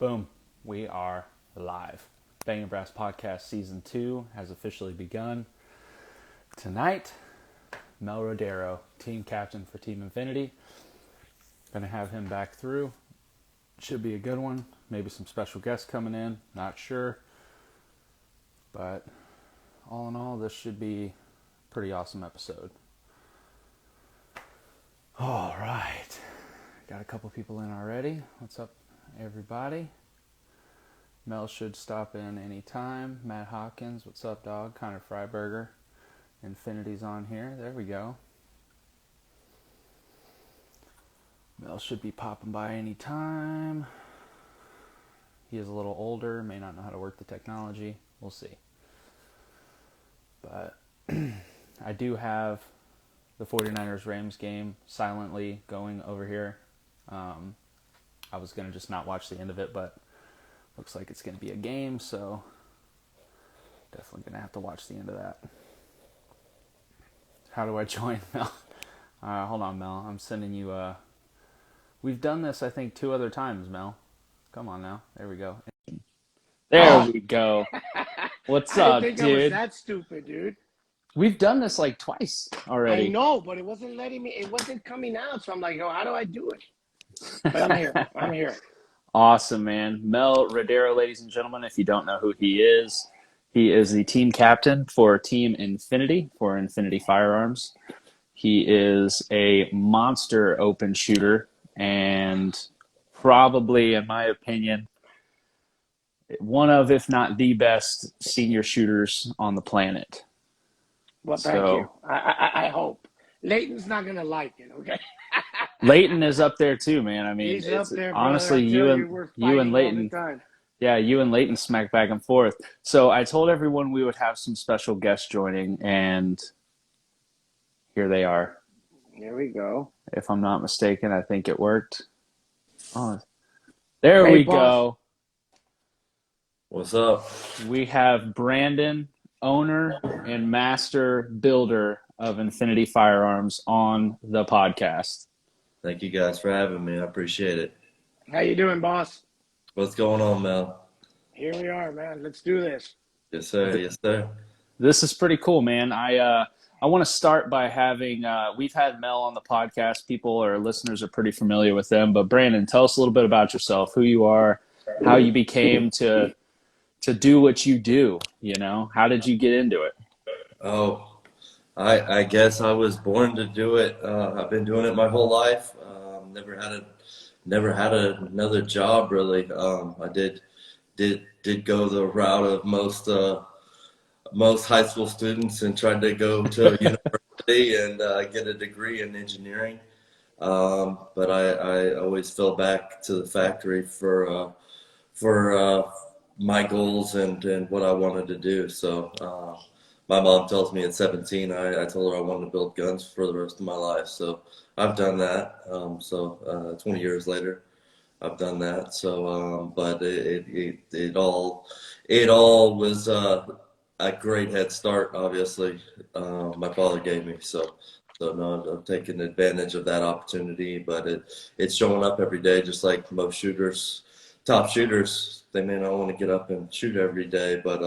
Boom. We are live. Bangin Brass Podcast Season 2 has officially begun. Tonight, Mel Rodero, team captain for Team Infinity. Going to have him back through. Should be a good one. Maybe some special guests coming in. Not sure. But all in all, this should be a pretty awesome episode. All right. Got a couple people in already. What's up, everybody? Mel should stop in anytime. Matt Hawkins, what's up, dog? Connor Freiberger. Infinity's on here. There we go. Mel should be popping by anytime. He is a little older, may not know how to work the technology. We'll see. But I do have the 49ers-Rams game silently going over here. I was going to just not watch the end of it, but looks like it's going to be a game, so definitely going to have to watch the end of that. How do I join, Mel? Hold on, Mel. I'm sending you We've done this, I think, 2 other times, Mel. Come on now. There we go. There we go. What's up, dude? I was that stupid, dude. We've done this like twice already. I know, but it wasn't letting me. It wasn't coming out, so I'm like, oh, how do I do it? But I'm here. I'm here. Awesome, man. Mel Rodero, ladies and gentlemen, if you don't know who he is the team captain for Team Infinity, for Infinity Firearms. He is a monster open shooter and probably, in my opinion, one of, if not the best senior shooters on the planet. Well, thank you. I hope. Leighton's not going to like it, okay? Leighton is up there too, man. I mean, he's up there, honestly, you and Leighton, yeah, you and Leighton smack back and forth. So I told everyone we would have some special guests joining, and here they are. Here we go. If I'm not mistaken, I think it worked. Oh, there we go. What's up? We have Brandon, owner and master builder of Infinity Firearms, on the podcast. Thank you guys for having me. I appreciate it. How you doing, boss? What's going on, Mel? Here we are, man. Let's do this. Yes, sir. Yes, sir. This is pretty cool, man. I want to start by having we've had Mel on the podcast. People or listeners are pretty familiar with them. But Brandon, tell us a little bit about yourself, who you are, how you became to do what you do. You know, how did you get into it? Oh, I guess I was born to do it. I've been doing it my whole life. Never had another job really. I did go the route of most high school students and tried to go to university and get a degree in engineering. But I always fell back to the factory for my goals and what I wanted to do. So my mom tells me at 17, I told her I wanted to build guns for the rest of my life. So I've done that. 20 years later, I've done that. So, but it all was a great head start, obviously. My father gave me. So no, I'm taking advantage of that opportunity, but it's showing up every day, just like most shooters, top shooters. They may not want to get up and shoot every day, but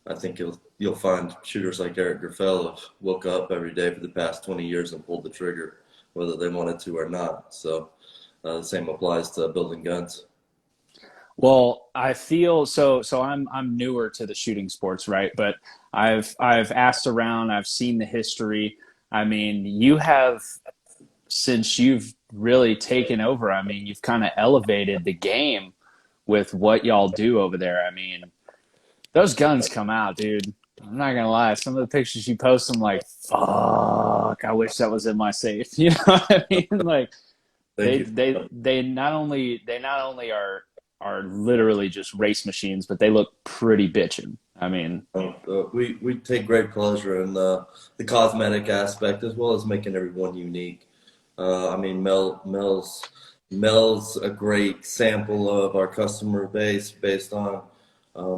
I think you'll find shooters like Eric Grafel have woke up every day for the past 20 years and pulled the trigger, whether they wanted to or not. So the same applies to building guns. Well, I feel so I'm newer to the shooting sports, right? But I've asked around, I've seen the history. I mean, you have, since you've really taken over, I mean, you've kind of elevated the game with what y'all do over there. I mean, those guns come out, dude. I'm not gonna lie. Some of the pictures you post, I'm like, fuck, I wish that was in my safe. You know what I mean? Like, they not only are literally just race machines, but they look pretty bitchin'. I mean, we take great pleasure in the cosmetic aspect as well as making everyone unique. I mean, Mel's a great sample of our customer base based on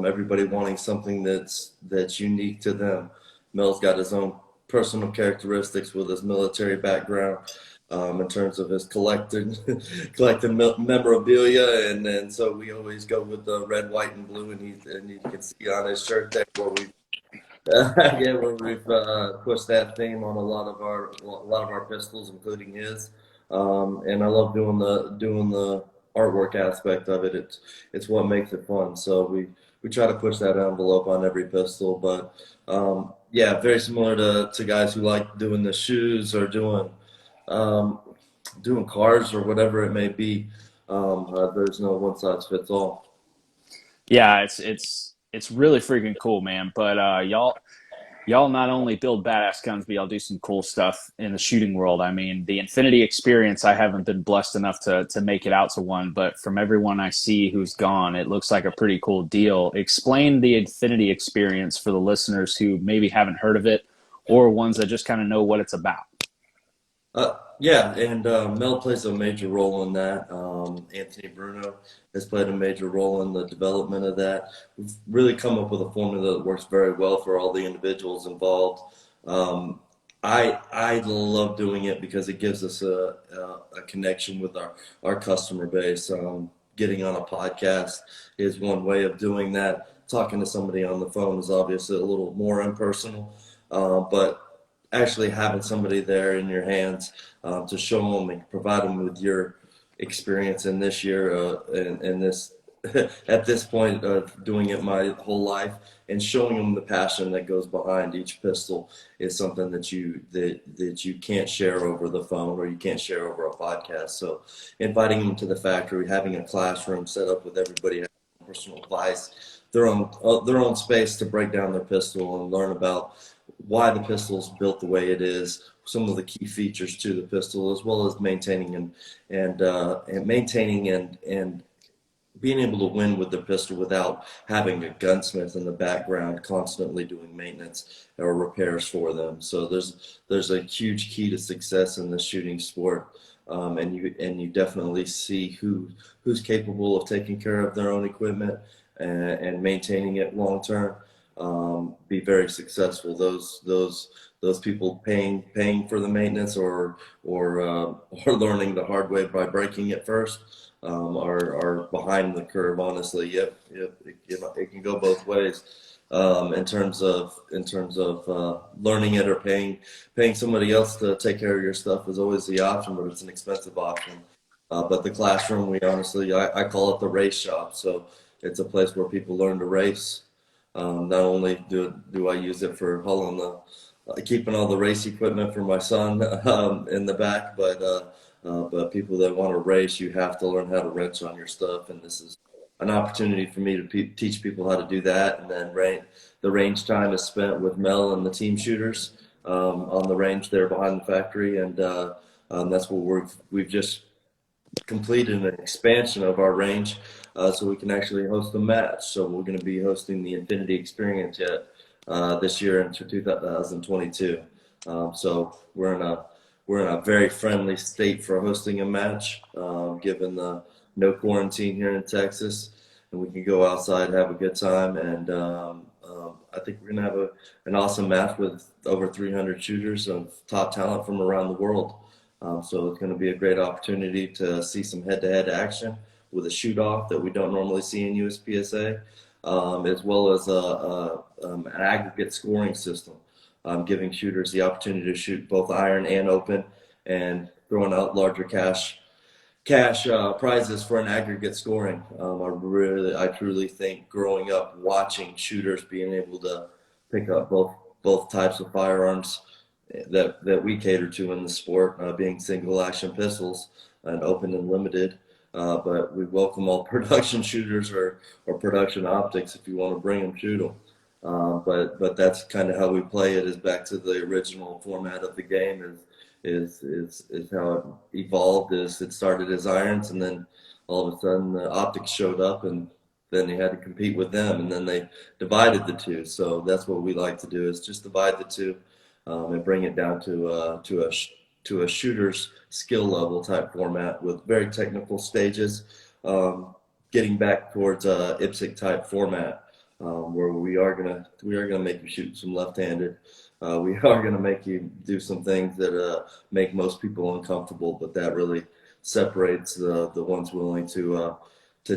everybody wanting something that's unique to them. Mel's got his own personal characteristics with his military background. in terms of his collecting memorabilia, and so we always go with the red, white, and blue, and you can see on his shirt there where we where we've pushed that theme on a lot of our pistols, including his. And I love doing the artwork aspect of it. It's what makes it fun. So we try to push that envelope on every pistol. But yeah, very similar to guys who like doing the shoes or doing cars or whatever it may be. There's no one size fits all. Yeah, it's really freaking cool, man. But y'all not only build badass guns, but y'all do some cool stuff in the shooting world. I mean, the Infinity experience, I haven't been blessed enough to make it out to one, but from everyone I see who's gone, it looks like a pretty cool deal. Explain the Infinity experience for the listeners who maybe haven't heard of it, or ones that just kind of know what it's about. Yeah, and Mel plays a major role in that. Anthony Bruno has played a major role in the development of that. We've really come up with a formula that works very well for all the individuals involved. I love doing it because it gives us a connection with our customer base. Getting on a podcast is one way of doing that. Talking to somebody on the phone is obviously a little more impersonal, but actually having somebody there in your hands to show them and provide them with your experience in this year and this at this point of doing it my whole life, and showing them the passion that goes behind each pistol is something that you can't share over the phone or you can't share over a podcast. So inviting them to the factory, having a classroom set up with everybody having a personal device, their own space to break down their pistol and learn about why the pistol's built the way it is, some of the key features to the pistol, as well as maintaining and being able to win with the pistol without having a gunsmith in the background constantly doing maintenance or repairs for them. So there's a huge key to success in the shooting sport, and you definitely see who's capable of taking care of their own equipment and maintaining it long term. Be very successful. Those people paying for the maintenance or learning the hard way by breaking it first are behind the curve. Honestly, yep. It can go both ways. In terms of learning it or paying somebody else to take care of your stuff is always the option, but it's an expensive option. But the classroom, I call it the race shop. So it's a place where people learn to race. Not only do I use it for hauling keeping all the race equipment for my son in the back, but people that want to race, you have to learn how to wrench on your stuff, and this is an opportunity for me to teach people how to do that. And then the range time is spent with Mel and the team shooters on the range there behind the factory, and that's what we've just completed an expansion of our range. So we can actually host a match. So we're going to be hosting the Infinity Experience this year into 2022. So we're in a very friendly state for hosting a match, given the no quarantine here in Texas, and we can go outside, have a good time, and I think we're going to have an awesome match with over 300 shooters of top talent from around the world. So it's going to be a great opportunity to see some head-to-head action with a shoot-off that we don't normally see in USPSA, as well as an aggregate scoring system, giving shooters the opportunity to shoot both iron and open, and throwing out larger cash prizes for an aggregate scoring. I truly think growing up watching shooters being able to pick up both types of firearms that we cater to in the sport, being single action pistols and open and limited. But we welcome all production shooters or production optics if you want to bring them, shoot them. But that's kind of how we play it, is back to the original format of the game is how it evolved. Is it started as irons, and then all of a sudden the optics showed up, and then they had to compete with them, and then they divided the two. So that's what we like to do, is just divide the two and bring it down to a shooter's skill level type format with very technical stages, getting back towards a IPSC type format, where we are gonna make you shoot some left-handed, we are going to make you do some things that make most people uncomfortable, but that really separates the ones willing to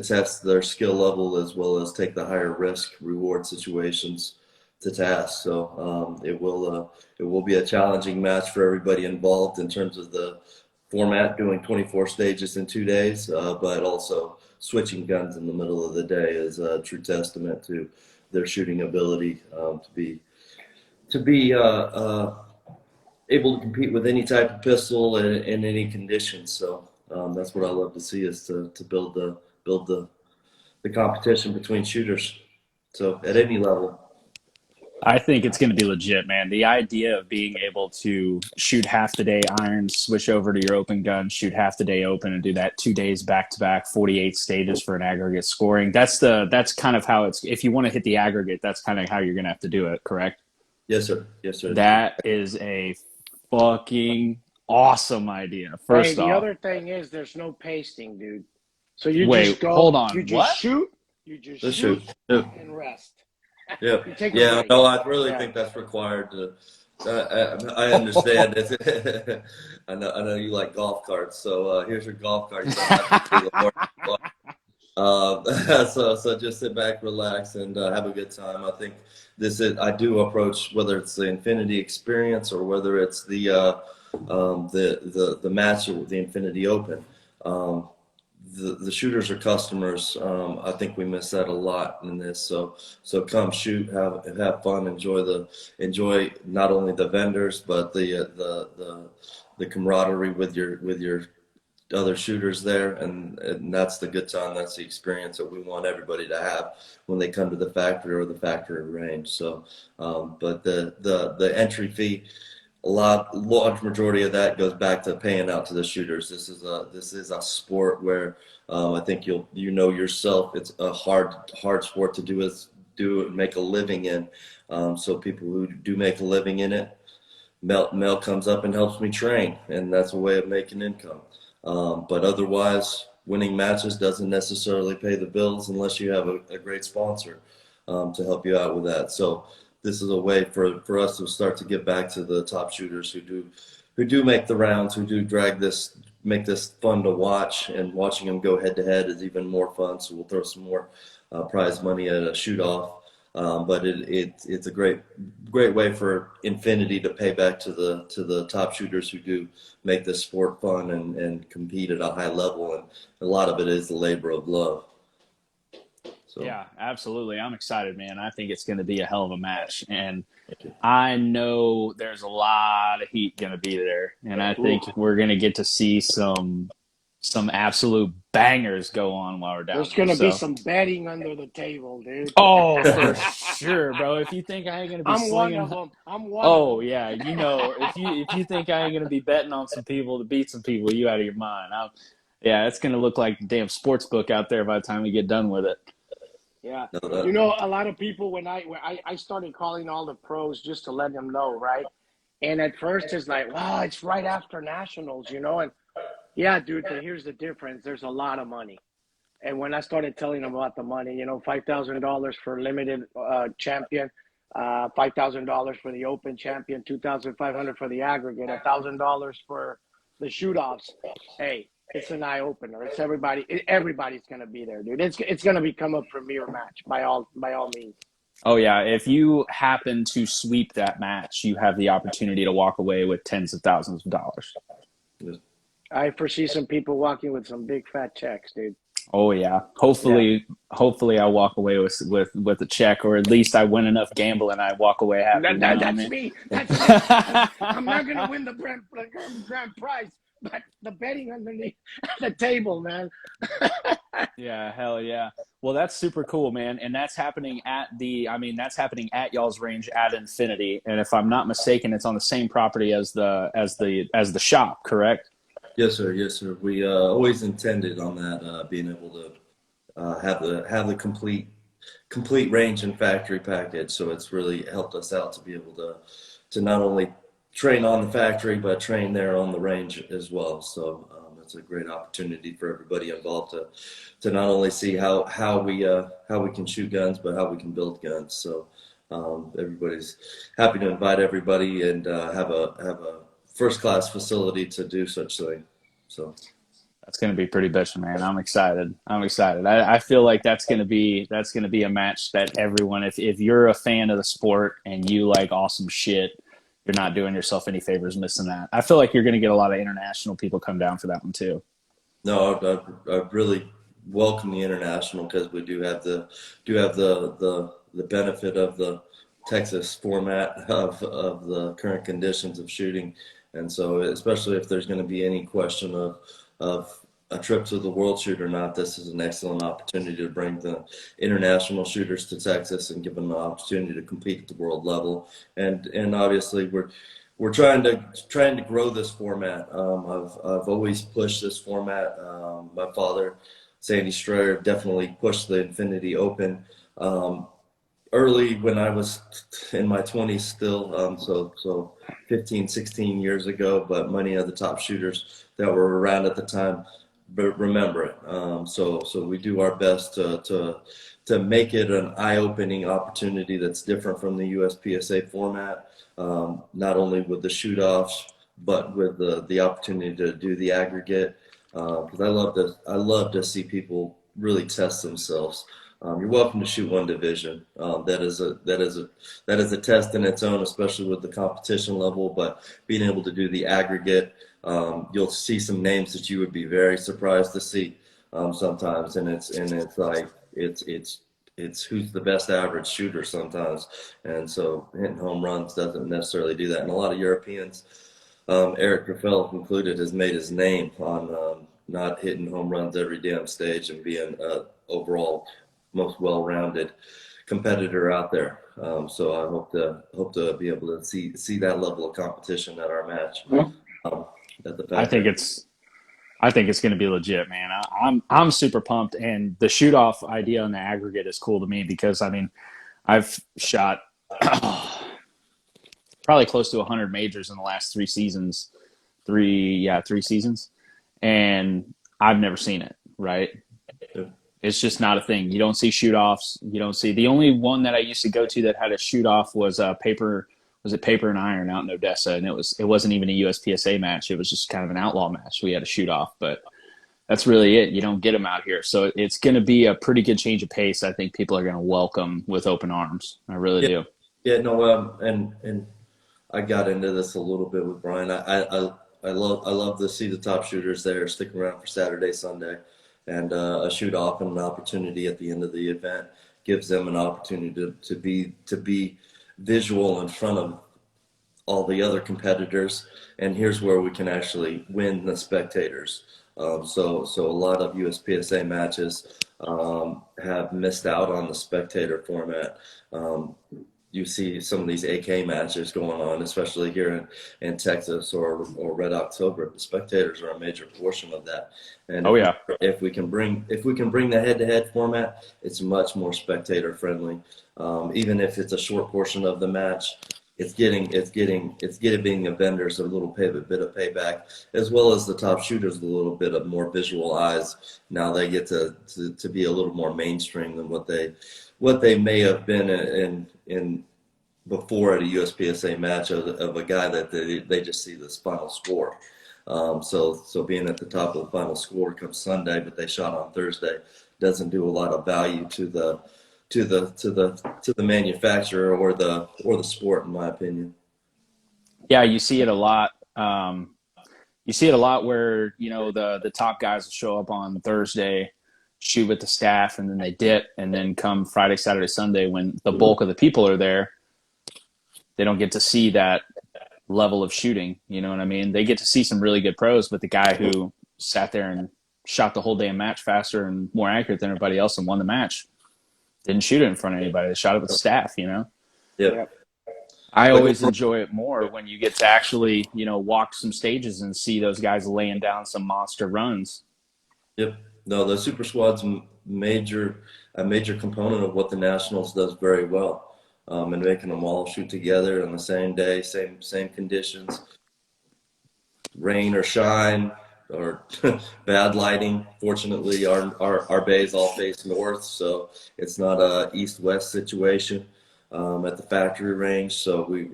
test their skill level as well as take the higher risk reward situations to task. So it will be a challenging match for everybody involved in terms of the format, doing 24 stages in 2 days, but also switching guns in the middle of the day is a true testament to their shooting ability to be able to compete with any type of pistol in any conditions. So that's what I love to see, is to build the competition between shooters. So at any level. I think it's going to be legit, man. The idea of being able to shoot half the day iron, switch over to your open gun, shoot half the day open, and do that 2 days back to back, 48 stages for an aggregate scoring. That's kind of how it's. If you want to hit the aggregate, that's kind of how you're going to have to do it. Correct? Yes, sir. Yes, sir. That is a fucking awesome idea. First the off, other thing is there's no pasting, dude. So you wait, just go. hold on. You just What? shoot. You just Let's shoot shoot. and rest. Yeah, yeah. No, I really think that's required. I understand it. I know you like golf carts, so here's your golf cart. You don't have to do the more. So just sit back, relax, and have a good time. I think I do approach, whether it's the Infinity experience or whether it's the match or the Infinity Open. The shooters are customers. I think we miss that a lot in this. So come shoot, have fun, enjoy not only the vendors but the camaraderie with your other shooters there, and that's the good time. That's the experience that we want everybody to have when they come to the factory or the factory range. So, but the entry fee, large majority of that goes back to paying out to the shooters. This is a sport where I think you know yourself. It's a hard sport to do and make a living in. So people who do make a living in it, Mel comes up and helps me train, and that's a way of making income. But otherwise, winning matches doesn't necessarily pay the bills unless you have a great sponsor to help you out with that. So this is a way for us to start to get back to the top shooters who do make the rounds, who do make this fun to watch, and watching them go head to head is even more fun. So we'll throw some more prize money at a shoot off. But it's a great way for Infinity to pay back to the top shooters who do make this sport fun and compete at a high level. And a lot of it is the labor of love. So. Yeah, absolutely. I'm excited, man. I think it's going to be a hell of a match. And I know there's a lot of heat going to be there. And I think we're going to get to see some absolute bangers go on while we're down There's going to be some betting under the table, dude. Oh, for sure, bro. If you think I ain't going to be slinging... one of them. I'm one Oh, of them. yeah. You know, if you think I ain't going to be betting on some people to beat some people, you out of your mind. Yeah, it's going to look like the damn sports book out there by the time we get done with it. Yeah. You know, a lot of people, when I started calling all the pros just to let them know, right? And at first it's like, wow, it's right after nationals, you know? And yeah, dude, but here's the difference. There's a lot of money. And when I started telling them about the money, you know, $5,000 for limited champion, $5,000 for the open champion, $2,500 for the aggregate, $1,000 for the shoot-offs. Hey, it's an eye-opener. It's everybody's going to be there, dude. It's going to become a premier match by all means. Oh, yeah. If you happen to sweep that match, you have the opportunity to walk away with tens of thousands of dollars. I foresee some people walking with some big fat checks, dude. Oh yeah. Hopefully I'll walk away with a check, or at least I win enough gambling I walk away happy. That's me. That's me. I'm not gonna win the grand prize, but the betting underneath the table, man. Yeah, hell yeah. Well, that's super cool, man. And that's happening at y'all's range at Infinity. And if I'm not mistaken, it's on the same property as the shop, correct? Yes, sir. Yes, sir. We always intended on that, being able to have the complete range and factory package. So it's really helped us out to be able to not only train on the factory, but train there on the range as well. So it's a great opportunity for everybody involved to not only see how we can shoot guns, but how we can build guns. So Everybody's happy to invite everybody and have a first class facility to do such thing. So That's going to be pretty bitchin', man. I'm excited. I feel like that's going to be a match that everyone, if you're a fan of the sport and you like awesome shit, you're not doing yourself any favors missing that. I feel like you're going to get a lot of international people come down for that one too. no, I really welcome the international because we do have the benefit of the Texas format of the current conditions of shooting, and so especially if there's going to be any question of a trip to the World Shoot or not, this is an excellent opportunity to bring the international shooters to Texas and give them an opportunity to compete at the world level. And obviously we're trying to grow this format. I've always pushed this format. My father, Sandy Strayer, definitely pushed the Infinity Open early when I was in my 20s still, so 15, 16 years ago, but many of the top shooters that were around at the time remember it. So we do our best to make it an eye-opening opportunity that's different from the USPSA format, not only with the shoot-offs, but with the opportunity to do the aggregate. Because I love to see people really test themselves. You're welcome to shoot one division. That is a test in its own, especially with the competition level. But being able to do the aggregate, you'll see some names that you would be very surprised to see sometimes, and it's like it's who's the best average shooter sometimes, and so hitting home runs doesn't necessarily do that. And a lot of Europeans, Eric Grafel included, has made his name on not hitting home runs every damn stage and being overall most well-rounded competitor out there. So I hope to be able to see that level of competition at our match. I think it's going to be legit, man. I'm super pumped, and the shoot off idea on the aggregate is cool to me because I mean, I've shot probably close to 100 majors in the last 3 seasons, 3 seasons, and I've never seen it. Right? It's just not a thing. You don't see shoot offs. You don't see the only one that I used to go to that had a shoot off was paper and iron out in Odessa, and it wasn't even a USPSA match. It was just kind of an outlaw match. We had a shoot off, but that's really it. You don't get them out here, so it's going to be a pretty good change of pace. I think people are going to welcome with open arms. I really do. Yeah, no, and I got into this a little bit with Brian. I love to see the top shooters there sticking around for Saturday, Sunday, and a shoot off and an opportunity at the end of the event gives them an opportunity to be visual in front of all the other competitors, and here's where we can actually win the spectators. So a lot of USPSA matches have missed out on the spectator format. You see some of these AK matches going on, especially here in Texas or Red October. The spectators are a major portion of that. And if we can bring the head-to-head format, it's much more spectator friendly. Even if it's a short portion of the match, it's giving the vendors a little bit of payback, as well as the top shooters a little bit of more visual eyes. Now they get to be a little more mainstream than what they may have been in before at a USPSA match of a guy that they just see this final score. So being at the top of the final score comes Sunday, but they shot on Thursday, doesn't do a lot of value to the manufacturer or the sport, in my opinion. Yeah, you see it a lot. You see it a lot where the top guys will show up on Thursday, shoot with the staff, and then they dip, and then come Friday, Saturday, Sunday, when the bulk of the people are there, they don't get to see that level of shooting. You know what I mean? They get to see some really good pros, but the guy who sat there and shot the whole damn match faster and more accurate than everybody else and won the match didn't shoot it in front of anybody. They shot it with the staff, Yeah. I always enjoy it more when you get to actually, walk some stages and see those guys laying down some monster runs. Yep. No, the Super Squad's a major component of what the Nationals does very well, and making them all shoot together on the same day, same conditions, rain or shine or bad lighting. Fortunately, our bays all face north, so it's not a east-west situation. at the factory range. So we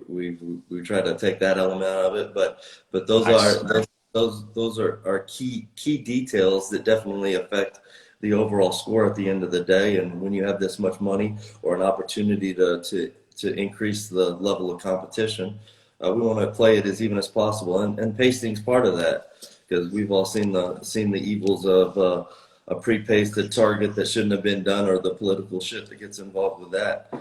try to take that element out of it. But those Nice. are those are key details that definitely affect the overall score at the end of the day. And when you have this much money or an opportunity to increase the level of competition, we want to play it as even as possible. And pacing's part of that, because we've all seen the evils of a pre-pasted target that shouldn't have been done, or the political shit that gets involved with that.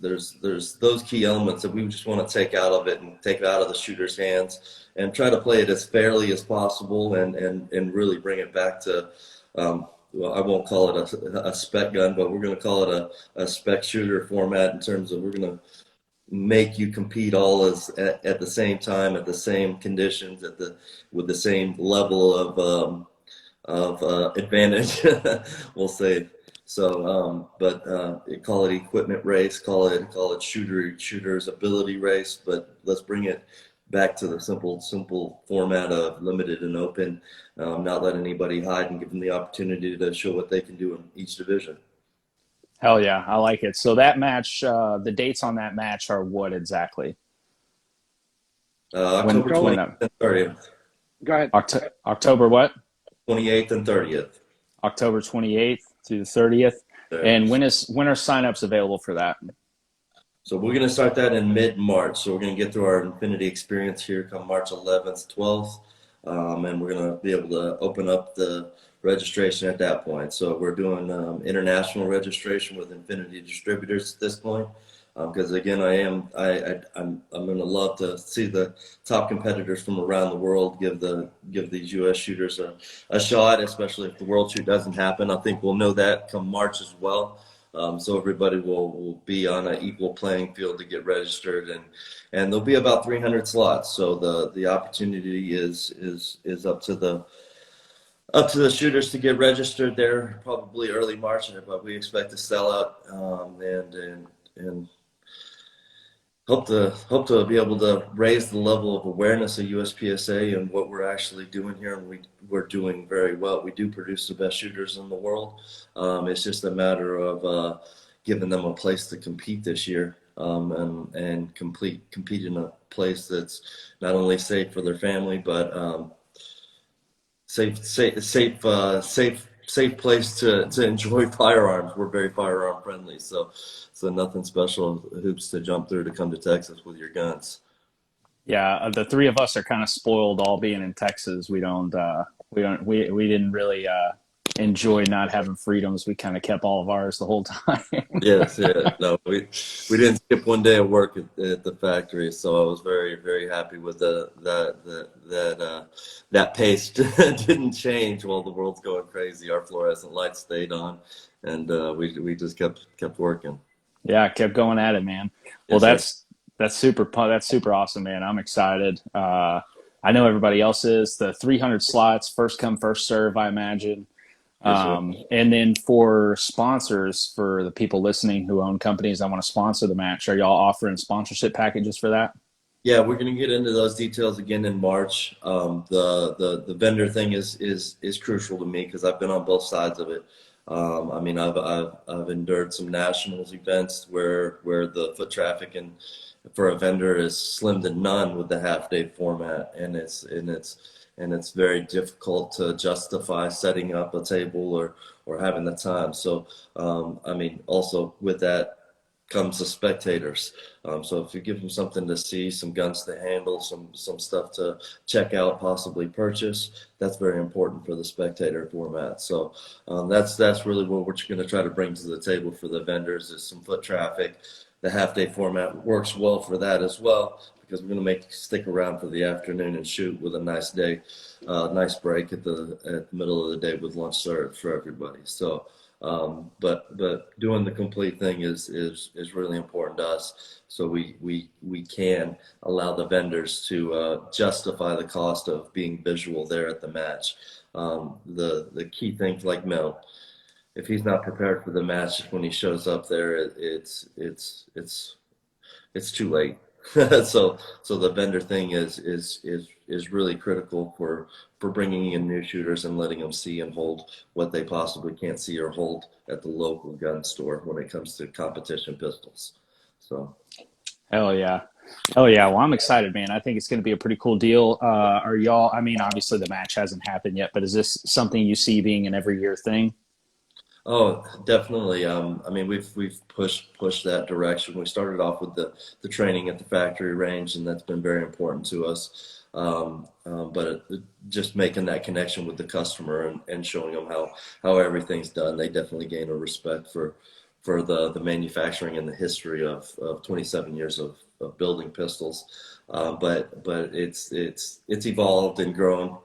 There's those key elements that we just want to take out of it and take it out of the shooter's hands and try to play it as fairly as possible and really bring it back to, well, I won't call it a spec gun, but we're going to call it a spec shooter format, in terms of we're going to make you compete all at the same time, at the same conditions, with the same level of advantage, we'll say. So, but call it equipment race, call it shooter's ability race, but let's bring it back to the simple format of limited and open, not let anybody hide, and give them the opportunity to show what they can do in each division. Hell yeah, I like it. So that match, the dates on that match are what exactly? October 28th and 30th. Go ahead. October what? 28th and 30th. October 28th through the 30th. And when are signups available for that? So we're going to start that in mid-March. So we're going to get through our Infinity experience here come March 11th, 12th. And we're going to be able to open up the registration at that point. So we're doing international registration with Infinity distributors at this point. Because again, I'm going to love to see the top competitors from around the world give these U.S. shooters a shot, especially if the World Shoot doesn't happen. I think we'll know that come March as well. So everybody will be on an equal playing field to get registered, and there'll be about 300 slots. So the opportunity is up to the shooters to get registered there, probably early March, but we expect to sell out and hope to be able to raise the level of awareness of USPSA and what we're actually doing here, and we're doing very well. We do produce the best shooters in the world. It's just a matter of giving them a place to compete this year, and compete in a place that's not only safe for their family, but safe place to enjoy firearms. We're very firearm friendly, so nothing special hoops to jump through to come to Texas with your guns. Yeah, the three of us are kind of spoiled, all being in Texas. We didn't really enjoy not having freedoms. We kind of kept all of ours the whole time. Yes, yeah. No, we didn't skip one day of work at the factory, so I was very, very happy with that pace didn't change while the world's going crazy. Our fluorescent lights stayed on, and we just kept working. Yeah, kept going at it, man. Well, that's super awesome, man. I'm excited. I know everybody else is. The 300 slots, first come, first serve, I imagine. And then for sponsors, for the people listening who own companies that want to sponsor the match, are y'all offering sponsorship packages for that? Yeah, we're going to get into those details again in March. The vendor thing is crucial to me, because I've been on both sides of it. I mean, I've endured some nationals events where the foot traffic and for a vendor is slim to none with the half-day format, and it's very difficult to justify setting up a table or having the time. So, I mean, also with that comes the spectators. So if you give them something to see, some guns to handle, some stuff to check out, possibly purchase, that's very important for the spectator format. So that's really what we're going to try to bring to the table for the vendors, is some foot traffic. The half-day format works well for that as well, because we're going to make you stick around for the afternoon and shoot with a nice day, nice break at the middle of the day with lunch served for everybody. So, but doing the complete thing is really important to us. So we can allow the vendors to justify the cost of being visual there at the match. The key thing, like Mel, if he's not prepared for the match when he shows up there, it's too late. So the vendor thing is really critical for bringing in new shooters and letting them see and hold what they possibly can't see or hold at the local gun store when it comes to competition pistols. So. Hell yeah. Hell yeah. Well, I'm excited, man. I think it's going to be a pretty cool deal. Are y'all, I mean, obviously the match hasn't happened yet, but is this something you see being an every year thing? Oh, definitely. I mean, we've pushed that direction. We started off with the training at the factory range, and that's been very important to us. But just making that connection with the customer and showing them how everything's done, they definitely gain a respect for the manufacturing and the history of 27 years of building pistols. But it's evolved and grown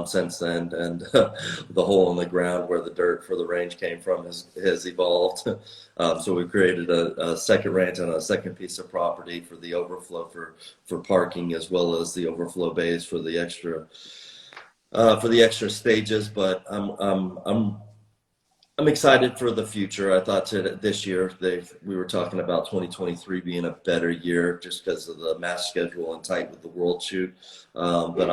since then, and the hole in the ground where the dirt for the range came from has evolved. So we created a second range on a second piece of property for the overflow for parking, as well as the overflow bays for the extra stages. But I'm excited for the future. I thought this year we were talking about 2023 being a better year just because of the match schedule and tight with the World Shoot. But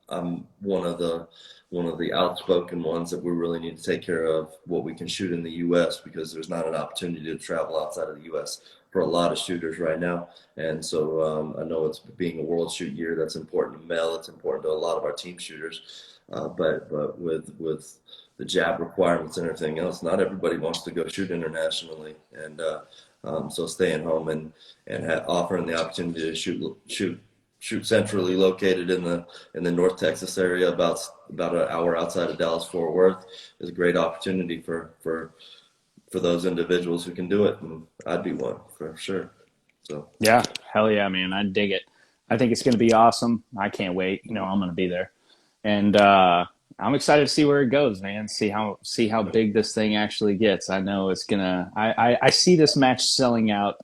I'm one of the outspoken ones that we really need to take care of what we can shoot in the U.S. because there's not an opportunity to travel outside of the U.S. for a lot of shooters right now. And so I know it's being a World Shoot year. That's important to Mel. It's important to a lot of our team shooters. But with the jab requirements and everything else, not everybody wants to go shoot internationally. And so staying home and offering the opportunity to shoot centrally located in the North Texas area, about an hour outside of Dallas-Fort Worth, is a great opportunity for those individuals who can do it, and I'd be one for sure. So Yeah. Hell yeah, man. I dig it. I think it's going to be awesome. I can't wait. I'm going to be there. And I'm excited to see where it goes, man. See how big this thing actually gets. I know it's gonna. I see this match selling out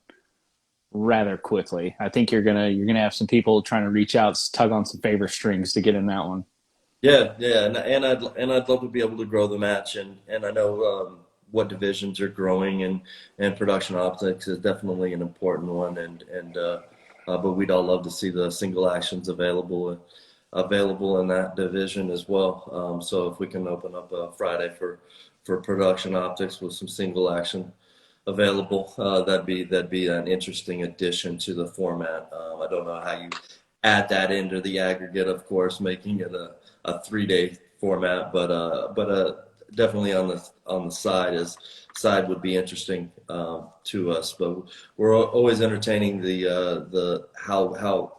rather quickly. I think you're gonna have some people trying to reach out, tug on some favor strings to get in that one. yeah, and I'd love to be able to grow the match, and I know what divisions are growing, and production optics is definitely an important one, but we'd all love to see the single actions available in that division as well. So if we can open up a Friday for production optics with some single action available, that'd be an interesting addition to the format. I don't know how you add that into the aggregate, of course, making it a 3-day format, but definitely on the side would be interesting to us. But we're always entertaining the how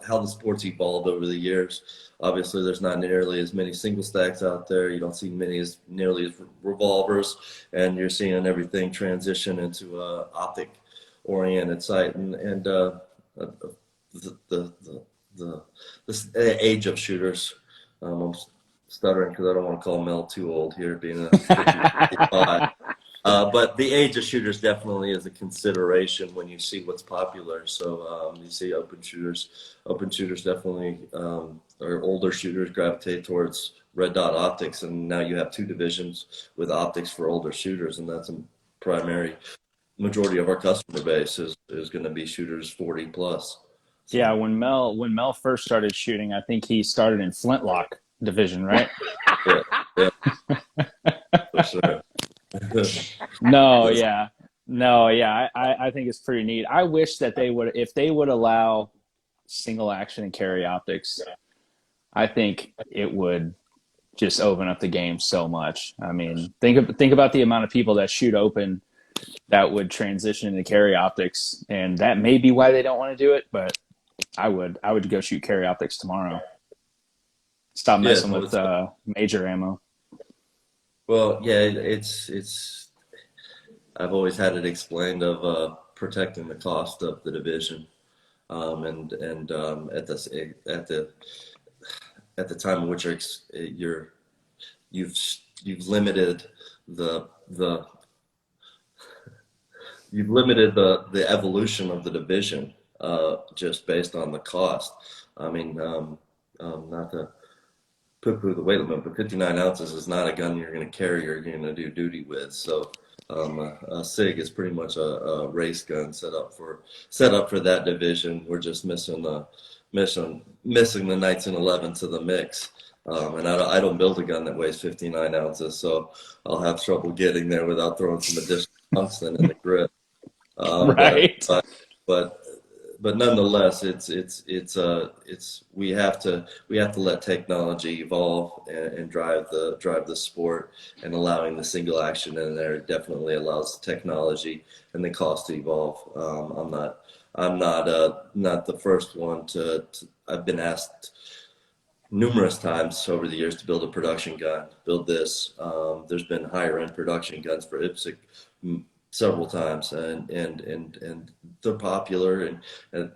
the sport's evolved over the years. Obviously, there's not nearly as many single stacks out there. You don't see nearly as revolvers, and you're seeing everything transition into a optic oriented sight, and the age of shooters. I'm stuttering because I don't want to call Mel too old here, being a 55. But the age of shooters definitely is a consideration when you see what's popular. So you see open shooters definitely, or older shooters gravitate towards red dot optics, and now you have two divisions with optics for older shooters, and that's a primary majority of our customer base is going to be shooters 40 plus. So. Yeah, when Mel first started shooting, I think he started in Flintlock division, right? Yeah, for sure. No, yeah. I think it's pretty neat. I wish that if they would allow single action and carry optics, I think it would just open up the game so much. I mean, think about the amount of people that shoot open that would transition into carry optics, and that may be why they don't want to do it. But I would go shoot carry optics tomorrow. Stop messing with major ammo. Well, yeah, it's. I've always had it explained of protecting the cost of the division, and at the time in which you've limited the evolution of the division just based on the cost. I mean, not to poo-poo the weight limit, but 59 ounces is not a gun you're going to carry or you're going to do duty with. So A SIG is pretty much a race gun set up for that division. We're just missing the 1911 to the mix. And I don't build a gun that weighs 59 ounces, so I'll have trouble getting there without throwing some additional tungsten in the grip. Right. But nonetheless, it's we have to let technology evolve and drive the sport, and allowing the single action in there definitely allows the technology and the cost to evolve. I'm not the first one to I've been asked numerous times over the years to build a production gun, build this. There's been higher end production guns for IPSC several times, and they're popular, and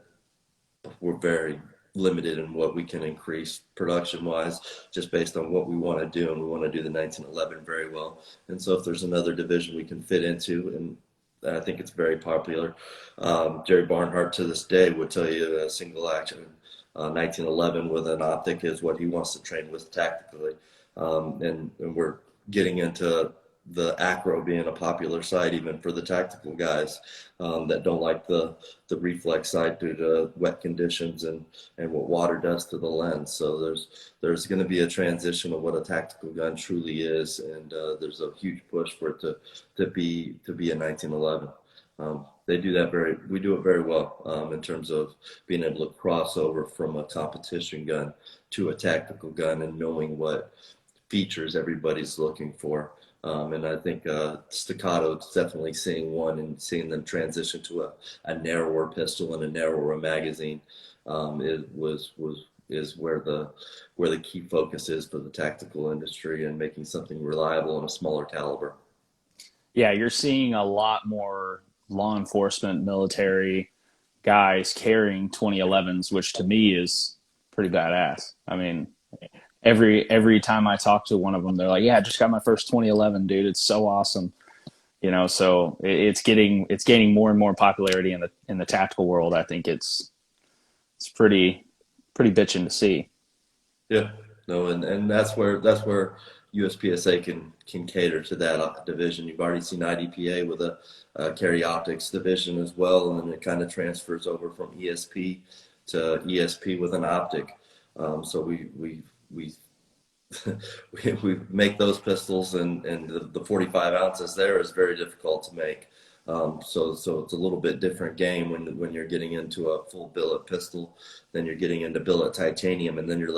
we're very limited in what we can increase production wise, just based on what we want to do, and we want to do the 1911 very well. And so if there's another division we can fit into, and I think it's very popular. Jerry Barnhart to this day would tell you a single action 1911 with an optic is what he wants to train with tactically. And we're getting into the acro being a popular side even for the tactical guys that don't like the reflex side due to wet conditions and what water does to the lens. So there's going to be a transition of what a tactical gun truly is, and there's a huge push for it to be a 1911. We do it very well in terms of being able to cross over from a competition gun to a tactical gun and knowing what features everybody's looking for. And I think Staccato is definitely seeing one and seeing them transition to a narrower pistol and a narrower magazine. Is where the key focus is for the tactical industry, and making something reliable in a smaller caliber. Yeah, you're seeing a lot more law enforcement, military guys carrying 2011s, which to me is pretty badass. I mean, every time I talk to one of them, they're like, "Yeah, I just got my first 2011, dude. It's so awesome." So it's gaining more and more popularity in the tactical world. I think it's pretty bitching to see. Yeah, no, and that's where USPSA can cater to that division. You've already seen IDPA with a carry optics division as well, and then it kind of transfers over from ESP to ESP with an optic. So we we make those pistols, and the 45 ounces there is very difficult to make. So it's a little bit different game when you're getting into a full billet pistol, then you're getting into billet titanium, and then you're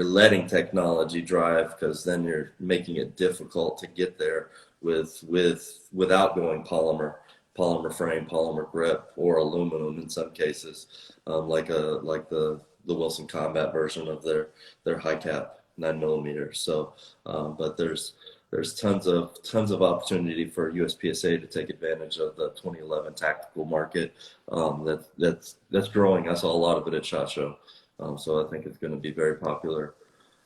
letting technology drive, because then you're making it difficult to get there without going polymer frame, polymer grip, or aluminum in some cases, like the Wilson Combat version of their high cap 9mm. So, but there's tons of opportunity for USPSA to take advantage of the 2011 tactical market. That's growing. I saw a lot of it at SHOT Show. So I think it's going to be very popular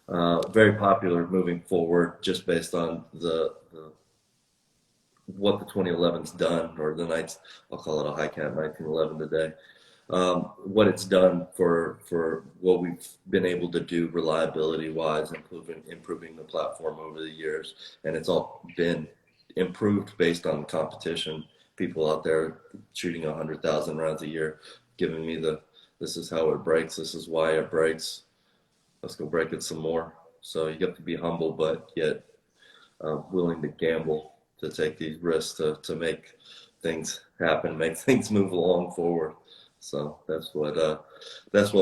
moving forward, just based on what the 2011's done, or the nights, I'll call it a high cap 1911 today. What it's done for what we've been able to do reliability-wise, improving the platform over the years, and it's all been improved based on competition. People out there shooting 100,000 rounds a year, giving me this is how it breaks, this is why it breaks. Let's go break it some more. So you have to be humble, but yet willing to gamble, to take these risks to make things happen, make things move along forward. So that's what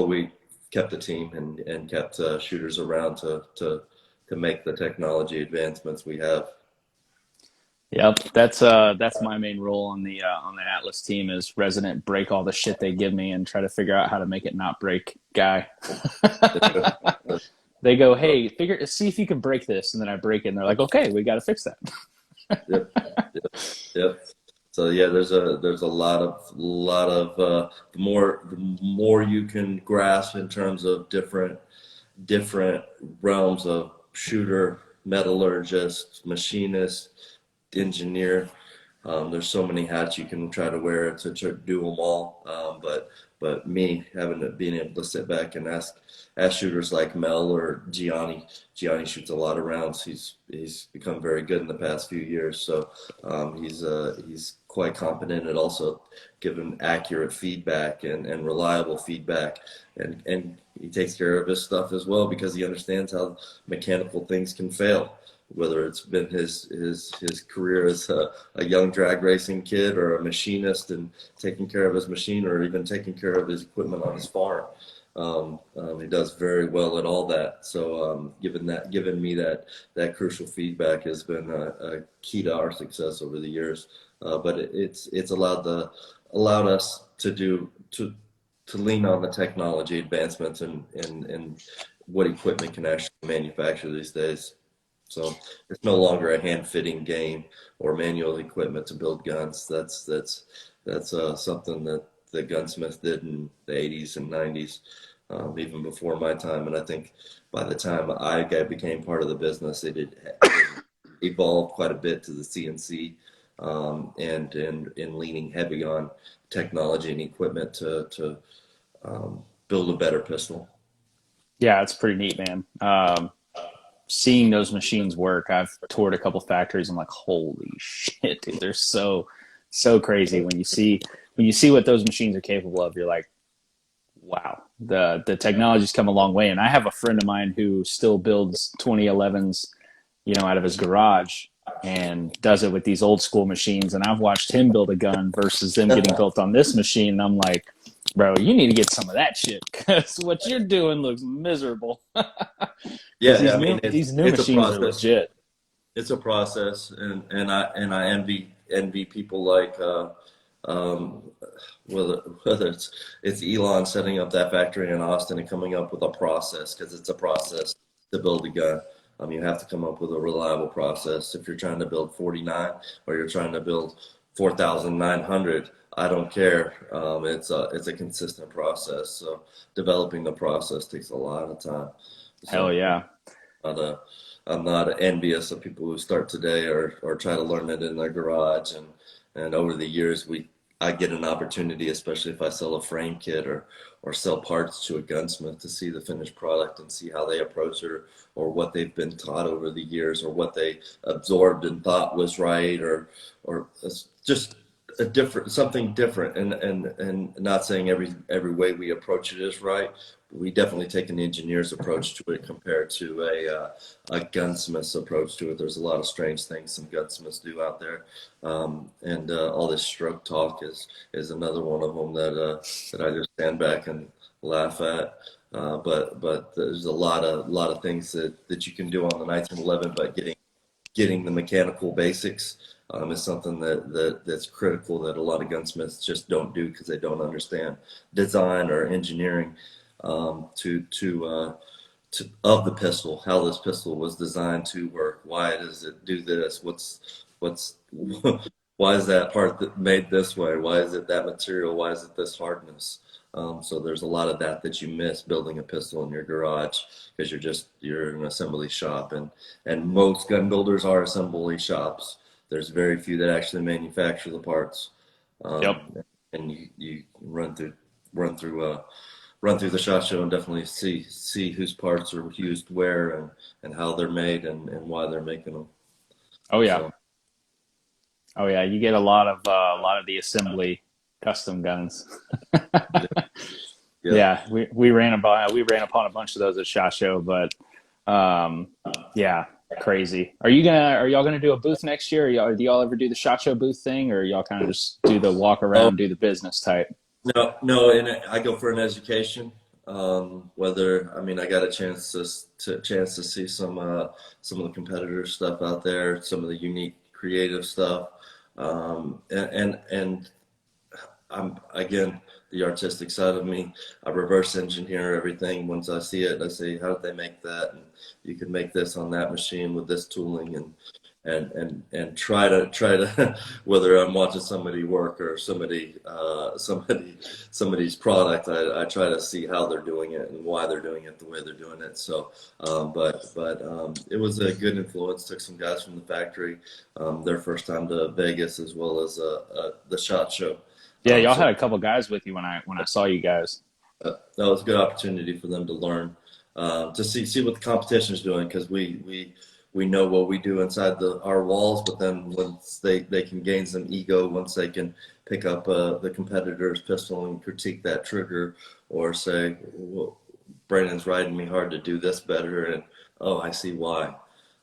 we kept the team and kept shooters around to make the technology advancements we have. Yep, that's my main role on the Atlas team, is resident break all the shit they give me and try to figure out how to make it not break guy. They go, "Hey, see if you can break this," and then I break it, and they're like, "Okay, we got to fix that." Yep. So yeah, there's a lot of the more you can grasp in terms of different realms of shooter, metallurgist, machinist, engineer. There's so many hats you can try to wear to do them all. But But me being able to sit back and ask shooters like Mel or Gianni. Gianni shoots a lot of rounds. He's become very good in the past few years. So he's quite competent at also giving accurate feedback and reliable feedback. And he takes care of his stuff as well because he understands how mechanical things can fail. Whether it's been his career as a young drag racing kid or a machinist and taking care of his machine or even taking care of his equipment on his farm. He does very well at all that. So giving me that crucial feedback has been a key to our success over the years. But it's allowed us to lean on the technology advancements and what equipment can actually manufacture these days. So it's no longer a hand-fitting game or manual equipment to build guns. That's something that the gunsmith did in the 80s and 90s, even before my time. And I think by the time I became part of the business, it evolved quite a bit to the CNC and in leaning heavy on technology and equipment to build a better pistol. Yeah, it's pretty neat, man. Seeing those machines work, I've toured a couple factories. I'm like, holy shit, dude, they're so crazy. When you see what those machines are capable of, you're like, wow, the technology's come a long way. And I have a friend of mine who still builds 2011s, out of his garage and does it with these old school machines. And I've watched him build a gun versus them getting built on this machine. And I'm like, bro, you need to get some of that shit because what you're doing looks miserable. Yeah, these new machines are legit. It's a process, and I envy people like whether it's Elon setting up that factory in Austin and coming up with a process, because it's a process to build a gun. You have to come up with a reliable process. If you're trying to build 49 or you're trying to build 4,900, I don't care. It's a consistent process. So developing the process takes a lot of time. So Hell yeah. I'm not envious of people who start today or try to learn it in their garage. And over the years, I get an opportunity, especially if I sell a frame kit or sell parts to a gunsmith, to see the finished product and see how they approach it or what they've been taught over the years or what they absorbed and thought was right or just something different. And not saying every way we approach it is right. We definitely take an engineer's approach to it compared to a gunsmith's approach to it. There's a lot of strange things some gunsmiths do out there, and all this stroke talk is another one of them that I just stand back and laugh at. But there's a lot of things that you can do on the 1911, but getting the mechanical basics is something that's critical that a lot of gunsmiths just don't do because they don't understand design or engineering. Of the pistol, how this pistol was designed to work, why does it do this, why is that part made this way, why is it that material, why is it this hardness. So there's a lot of that you miss building a pistol in your garage because you're in an assembly shop, and most gun builders are assembly shops. There's very few that actually manufacture the parts. Yep. And you run through the SHOT Show and definitely see whose parts are used where and how they're made and why they're making them. Oh yeah. Oh yeah. You get a lot of the assembly custom guns. Yeah. We ran upon a bunch of those at SHOT Show, but yeah, crazy. Are y'all gonna do a booth next year? Do y'all ever do the SHOT Show booth thing, or y'all kind of just do the walk around, do the business type? No, and I go for an education. I got a chance to see some of the competitor stuff out there, some of the unique creative stuff, and I'm again the artistic side of me. I reverse engineer everything. Once I see it, I say, how did they make that? And you can make this on that machine with this tooling, and try to whether I'm watching somebody work or somebody's product, I try to see how they're doing it and why they're doing it the way they're doing it. So but it was a good influence. Took some guys from the factory, their first time to Vegas, as well as the SHOT Show, Yeah, y'all So had a couple guys with you when I saw you guys. that was a good opportunity for them to learn, to see what the competition is doing, because we know what we do inside our walls, but then once they can gain some ego, once they can pick up the competitor's pistol and critique that trigger, or say, well, Brandon's riding me hard to do this better, and oh, I see why.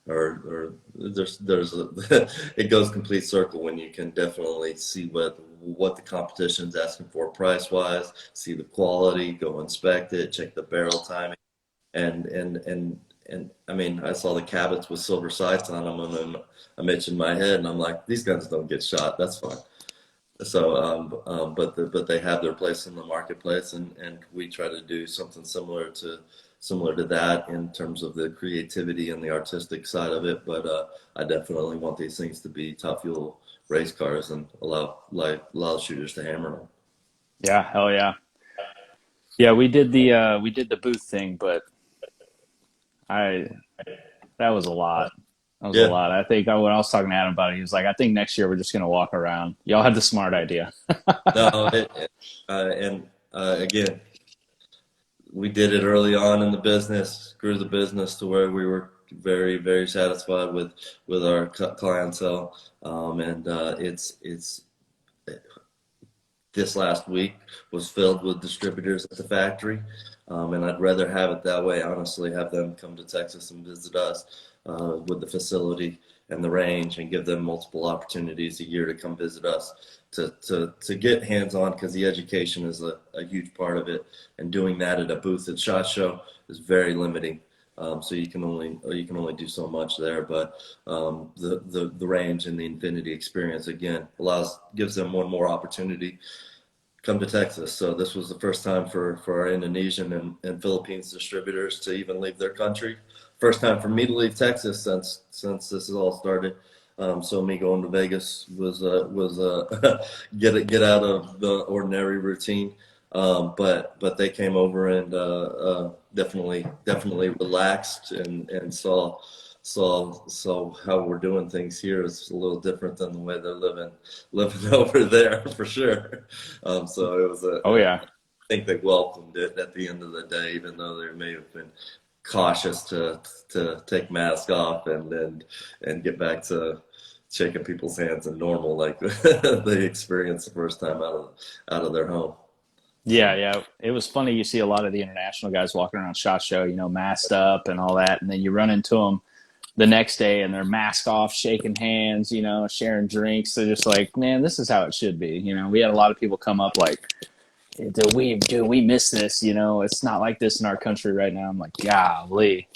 Or it goes complete circle when you can definitely see what the competition's asking for price wise, see the quality, go inspect it, check the barrel timing, and I mean, I saw the Cabots with silver sights on them, and then I'm itching my head, and I'm like, these guns don't get shot. That's fine. So, but they have their place in the marketplace, and we try to do something similar to that in terms of the creativity and the artistic side of it. But I definitely want these things to be top fuel race cars and allow shooters to hammer them. Yeah, hell yeah. Yeah, we did the booth thing, but I that was a lot. That was a Yeah. lot. I think when I was talking to Adam about it, he was like, "I think next year we're just gonna walk around." Y'all had the smart idea. No. And again, we did it early on in the business, grew the business to where we were very, very satisfied with our clientele. And it's this last week was filled with distributors at the factory. And I'd rather have it that way, honestly, have them come to Texas and visit us with the facility and the range, and give them multiple opportunities a year to come visit us to get hands-on, because the education is a huge part of it. And doing that at a booth at SHOT Show is very limiting. So you can only do so much there, but the range and the Infinity experience, again, gives them one more opportunity. Come to Texas. So this was the first time for our Indonesian and Philippines distributors to even leave their country. First time for me to leave Texas since this has all started. So me going to Vegas was get out of the ordinary routine. But they came over and definitely relaxed and saw how we're doing things here is a little different than the way they're living over there, for sure. So it was Oh yeah. I think they welcomed it at the end of the day, even though they may have been cautious to take mask off and get back to shaking people's hands and normal, like they experienced the first time out of their home. Yeah, yeah. It was funny. You see a lot of the international guys walking around SHOT Show, masked up and all that, and then you run into them the next day and they're masked off, shaking hands, sharing drinks. They're just like, man, this is how it should be. We had a lot of people come up like, we miss this. It's not like this in our country right now. I'm like, golly.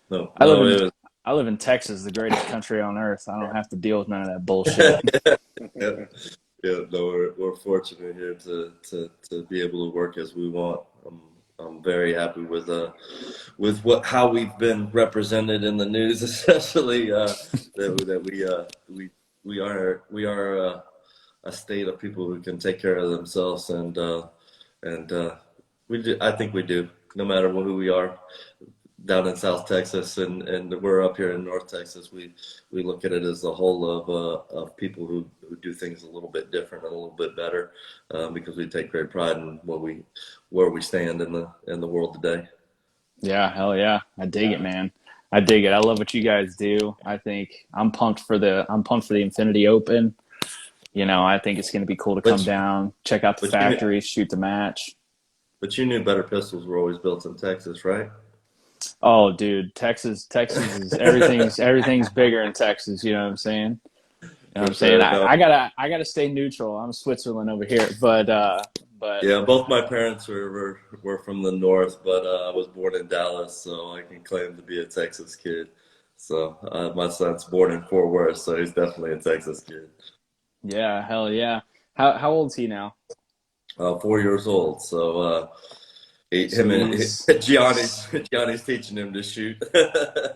No, I live in Texas, the greatest country on earth. I don't have to deal with none of that bullshit. Yeah, no, we're fortunate here to be able to work as we want. I'm very happy with how we've been represented in the news, especially that we are a state of people who can take care of themselves, and we do. I think we do, no matter who we are. Down in South Texas and we're up here in North Texas, we look at it as the whole of people who do things a little bit different and a little bit better, because we take great pride in where we stand in the world today. Yeah, hell yeah. I dig it, man. I dig it. I love what you guys do. I think I'm pumped for the Infinity Open. I think it's going to be cool to come down, check out the factory, shoot the match. But you knew better pistols were always built in Texas, right? Oh, dude, Texas is everything's bigger in Texas. You know what I'm saying? I gotta stay neutral. I'm Switzerland over here, but yeah, both my parents were from the north, but I was born in Dallas, so I can claim to be a Texas kid. So my son's born in Fort Worth, so he's definitely a Texas kid. Yeah, hell yeah. How old is he now? 4 years old. So. Gianni's teaching him to shoot.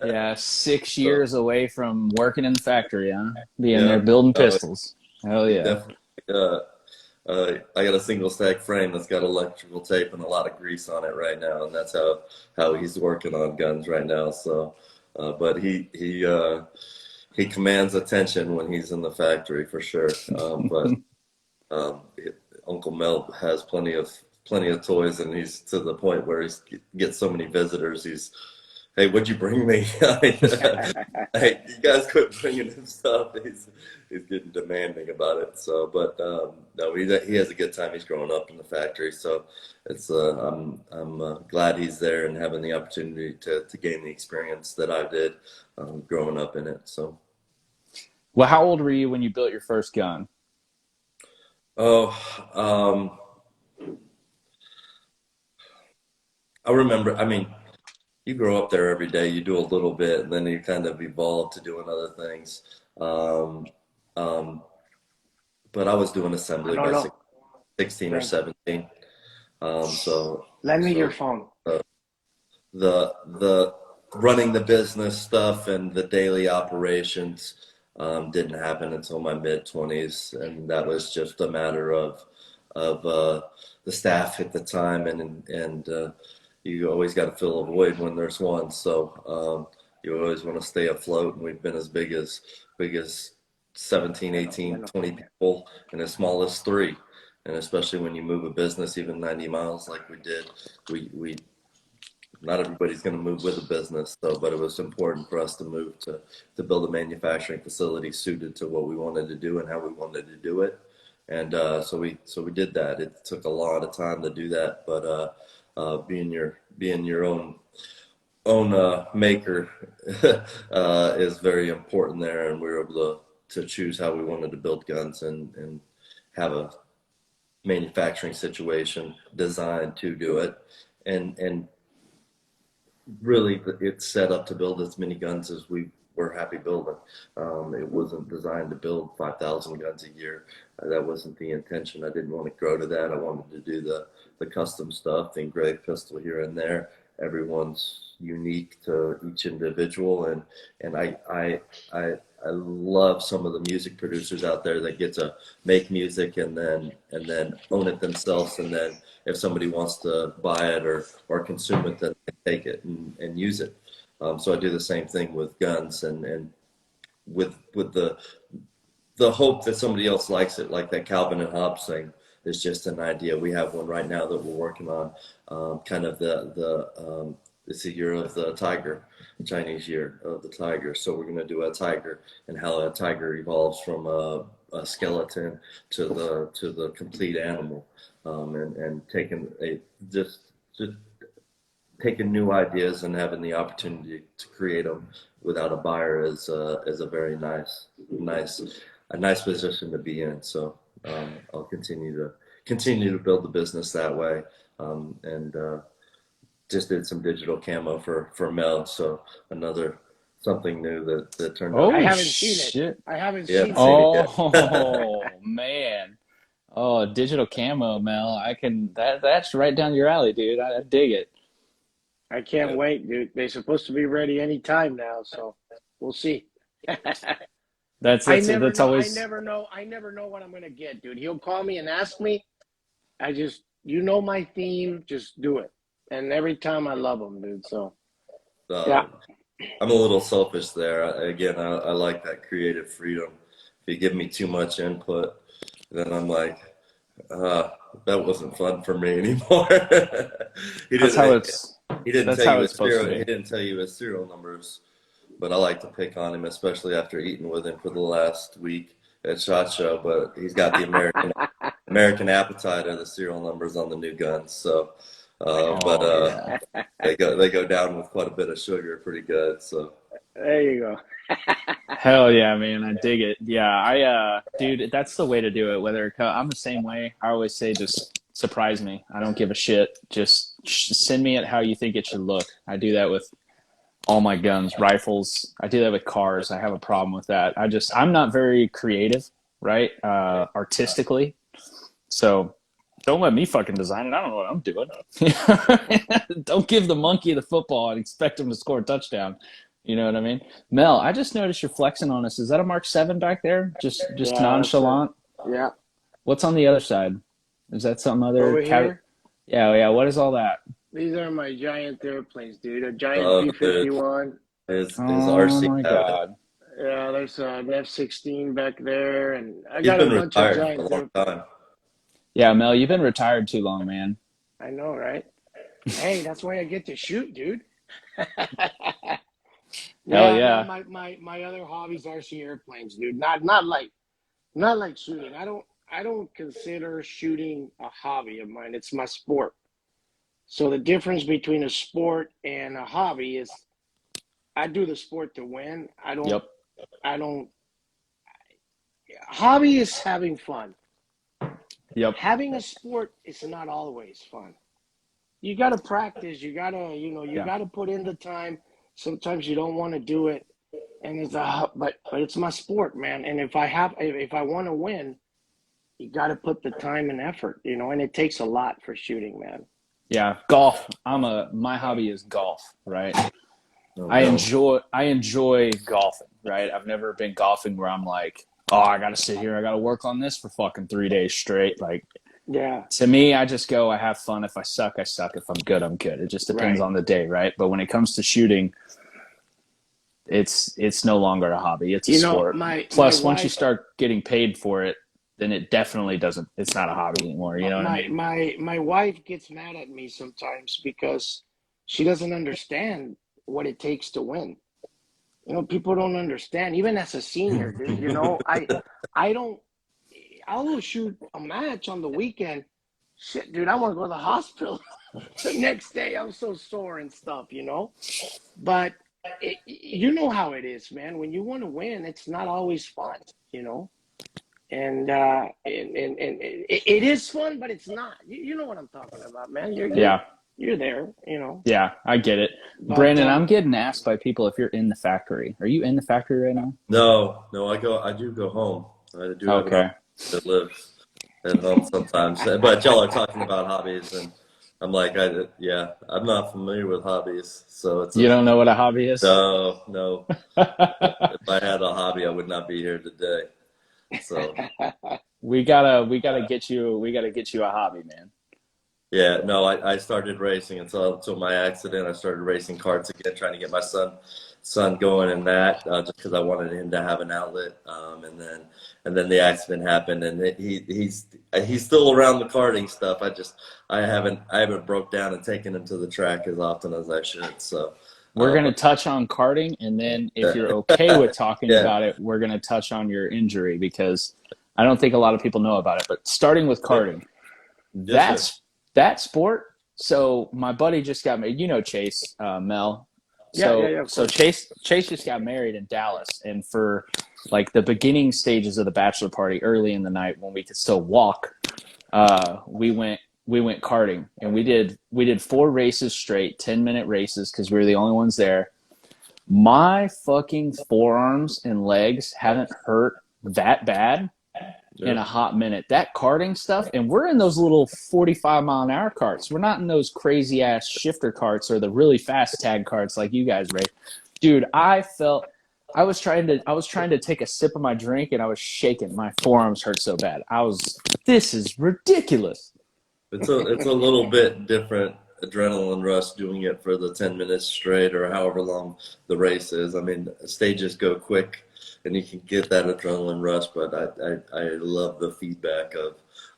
Yeah, 6 years away from working in the factory, huh? Being there building pistols. Hell yeah. Definitely. I got a single stack frame that's got electrical tape and a lot of grease on it right now, and that's how he's working on guns right now. So, but he commands attention when he's in the factory, for sure. But Um, Uncle Mel has plenty of toys, and he's to the point where he gets so many visitors. Hey, what'd you bring me? Hey, you guys quit bringing him stuff. He's getting demanding about it. So, but no, he has a good time. He's growing up in the factory, so it's I'm glad he's there and having the opportunity to gain the experience that I did growing up in it. So, Well, how old were you when you built your first gun? oh, I remember. I mean, you grow up there every day. You do a little bit, and then you kind of evolve to doing other things. Um, um, but I was doing I assembly don't by know. 16 or Thank you. 17. So Lend me your so phone. the running the business stuff and the daily operations didn't happen until my mid 20s, and that was just a matter of the staff at the time, and you always got to fill a void when there's one. So you always want to stay afloat, and we've been as big as 17, 18, 20 people, and as small as 3. And especially when you move a business even 90 miles like we did, we not everybody's going to move with a business, so but it was important for us to move to build a manufacturing facility suited to what we wanted to do and how we wanted to do it. And so we did that. It took a lot of time to do that, but being your own maker is very important there, and we were able to choose how we wanted to build guns and have a manufacturing situation designed to do it, and really it's set up to build as many guns as we were happy building. It wasn't designed to build 5,000 guns a year. That wasn't the intention. I didn't want to grow to that. I wanted to do the custom stuff, the engraved pistol here and there. Everyone's unique to each individual, and I love some of the music producers out there that get to make music and then own it themselves, and then if somebody wants to buy it or consume it, then they take it and use it. So I do the same thing with guns, and with the hope that somebody else likes it, like that Calvin and Hobbes thing is just an idea. We have one right now that we're working on, kind of it's the year of the tiger, Chinese year of the tiger. So we're going to do a tiger and how a tiger evolves from a skeleton to the complete animal, and just taking new ideas and having the opportunity to create them without a buyer is a very nice position to be in. So I'll continue to build the business that way, and just did some digital camo for Mel. So something new that turned out. I Oh haven't seen it. shit! I haven't Yeah, seen it. Oh man! Oh, digital camo, Mel. That's right down your alley, dude. I dig it. I can't Yeah. wait, dude. They're supposed to be ready any time now, so we'll see. That's I that's never that's know. I always. never know. I never know what I'm gonna get, dude. He'll call me and ask me. I just, my theme. Just do it. And every time I love him, dude. So yeah, I'm a little selfish there. I like that creative freedom. If you give me too much input, then I'm like, that wasn't fun for me anymore. he That's how didn't it's. he didn't That's tell how you it's his supposed to serial he be. didn't tell you his serial numbers, but I like to pick on him, especially after eating with him for the last week at SHOT Show. But he's got the American Appetite are the serial numbers on the new guns. So, but Oh yeah. they go down with quite a bit of sugar, pretty good. So. there you go. Hell yeah, man. I dig it. Yeah, dude, that's the way to do it. I'm the same way. I always say just surprise me. I don't give a shit. Just send me it how you think it should look. I do that with all my guns, rifles. I do that with cars. I have a problem with that. I'm not very creative, right? Artistically. So don't let me fucking design it. I don't know what I'm doing. Don't give the monkey the football and expect him to score a touchdown. You know what I mean? Mel, I just noticed you're flexing on us. Is that a Mark 7 back there? Just Yeah, that's it. nonchalant? Yeah. What's on the other side? Is that some other Over here, Yeah. What is all that? these are my giant airplanes, dude. A giant Dude, P-51. his Oh RC my cabinet. God. Yeah, there's an F-16 back there, and I He's got a been bunch of retired for a giant long airplanes. time. Yeah, Mel, you've been retired too long, man. I know, right? Hey, that's why I get to shoot, dude. Hell Yeah, no, yeah. my other hobbies are see airplanes, dude. Not like shooting. I don't consider shooting a hobby of mine. It's my sport. So the difference between a sport and a hobby is I do the sport to win. Yep. I don't hobby is having fun. Yep. Having a sport is not always fun. You got to practice. You Yeah. got to put in the time. Sometimes you don't want to do it, and but it's my sport, man. And if I want to win, you got to put the time and effort, and it takes a lot for shooting, man. Yeah. Golf. My hobby is golf, right? Oh, I no. enjoy golfing, right? I've never been golfing where I'm like, oh, I gotta sit here, I gotta work on this for fucking 3 days straight. Like, Yeah, to me, I just go, I have fun. If I suck, I suck. If I'm good, I'm good. It just depends right. on the day, right? But when it comes to shooting, it's no longer a hobby. It's a sport. My Plus, once you wife, start getting paid for it, then it definitely doesn't. It's not a hobby anymore. You my know what I my mean? my wife gets mad at me sometimes because she doesn't understand what it takes to win. People don't understand. Even as a senior, dude, I don't. I'll go shoot a match on the weekend. Shit, dude, I want to go to the hospital the next day. I'm so sore and stuff. But you know how it is, man. When you want to win, it's not always fun. And it is fun, but it's not. You know what I'm talking about, man. Yeah, You're there. yeah, I get it. But Brandon, I'm getting asked by people if you're in the factory. Are you in the factory right now? No, I do go home. I do have an Okay. opportunity that lives at home sometimes. But y'all are talking about hobbies, and I'm like, I'm not familiar with hobbies, so You don't know what a hobby is? no. If I had a hobby, I would not be here today. So we gotta get you a hobby, man. yeah, no, I started racing until my accident. I started racing karts again, trying to get my son going in that, just because I wanted him to have an outlet. And then the accident happened, and he's still around the karting stuff. I haven't broke down and taken him to the track as often as I should. So We're uh, gonna touch on karting, and then if you're okay with talking yeah, about it, we're gonna touch on your injury because I don't think a lot of people know about it. But starting with yeah, karting, yes, sir. that's that sport. So my buddy just got married. You know Chase, Mel. yeah, So of so course. Chase just got married in Dallas, and for like the beginning stages of the bachelor party, early in the night when we could still walk, we went karting, and we did 4 races straight, 10-minute races because we were the only ones there. My fucking forearms and legs haven't hurt that bad in Yeah. a hot minute. That karting stuff, and we're in those little 45-mile-an-hour carts. We're not in those crazy ass shifter carts or the really fast tag carts like you guys race. Dude, I was trying to take a sip of my drink and I was shaking. My forearms hurt so bad. This is ridiculous. It's a little bit different adrenaline rush doing it for the 10 minutes straight or however long the race is. I mean, stages go quick and you can get that adrenaline rush, but I love the feedback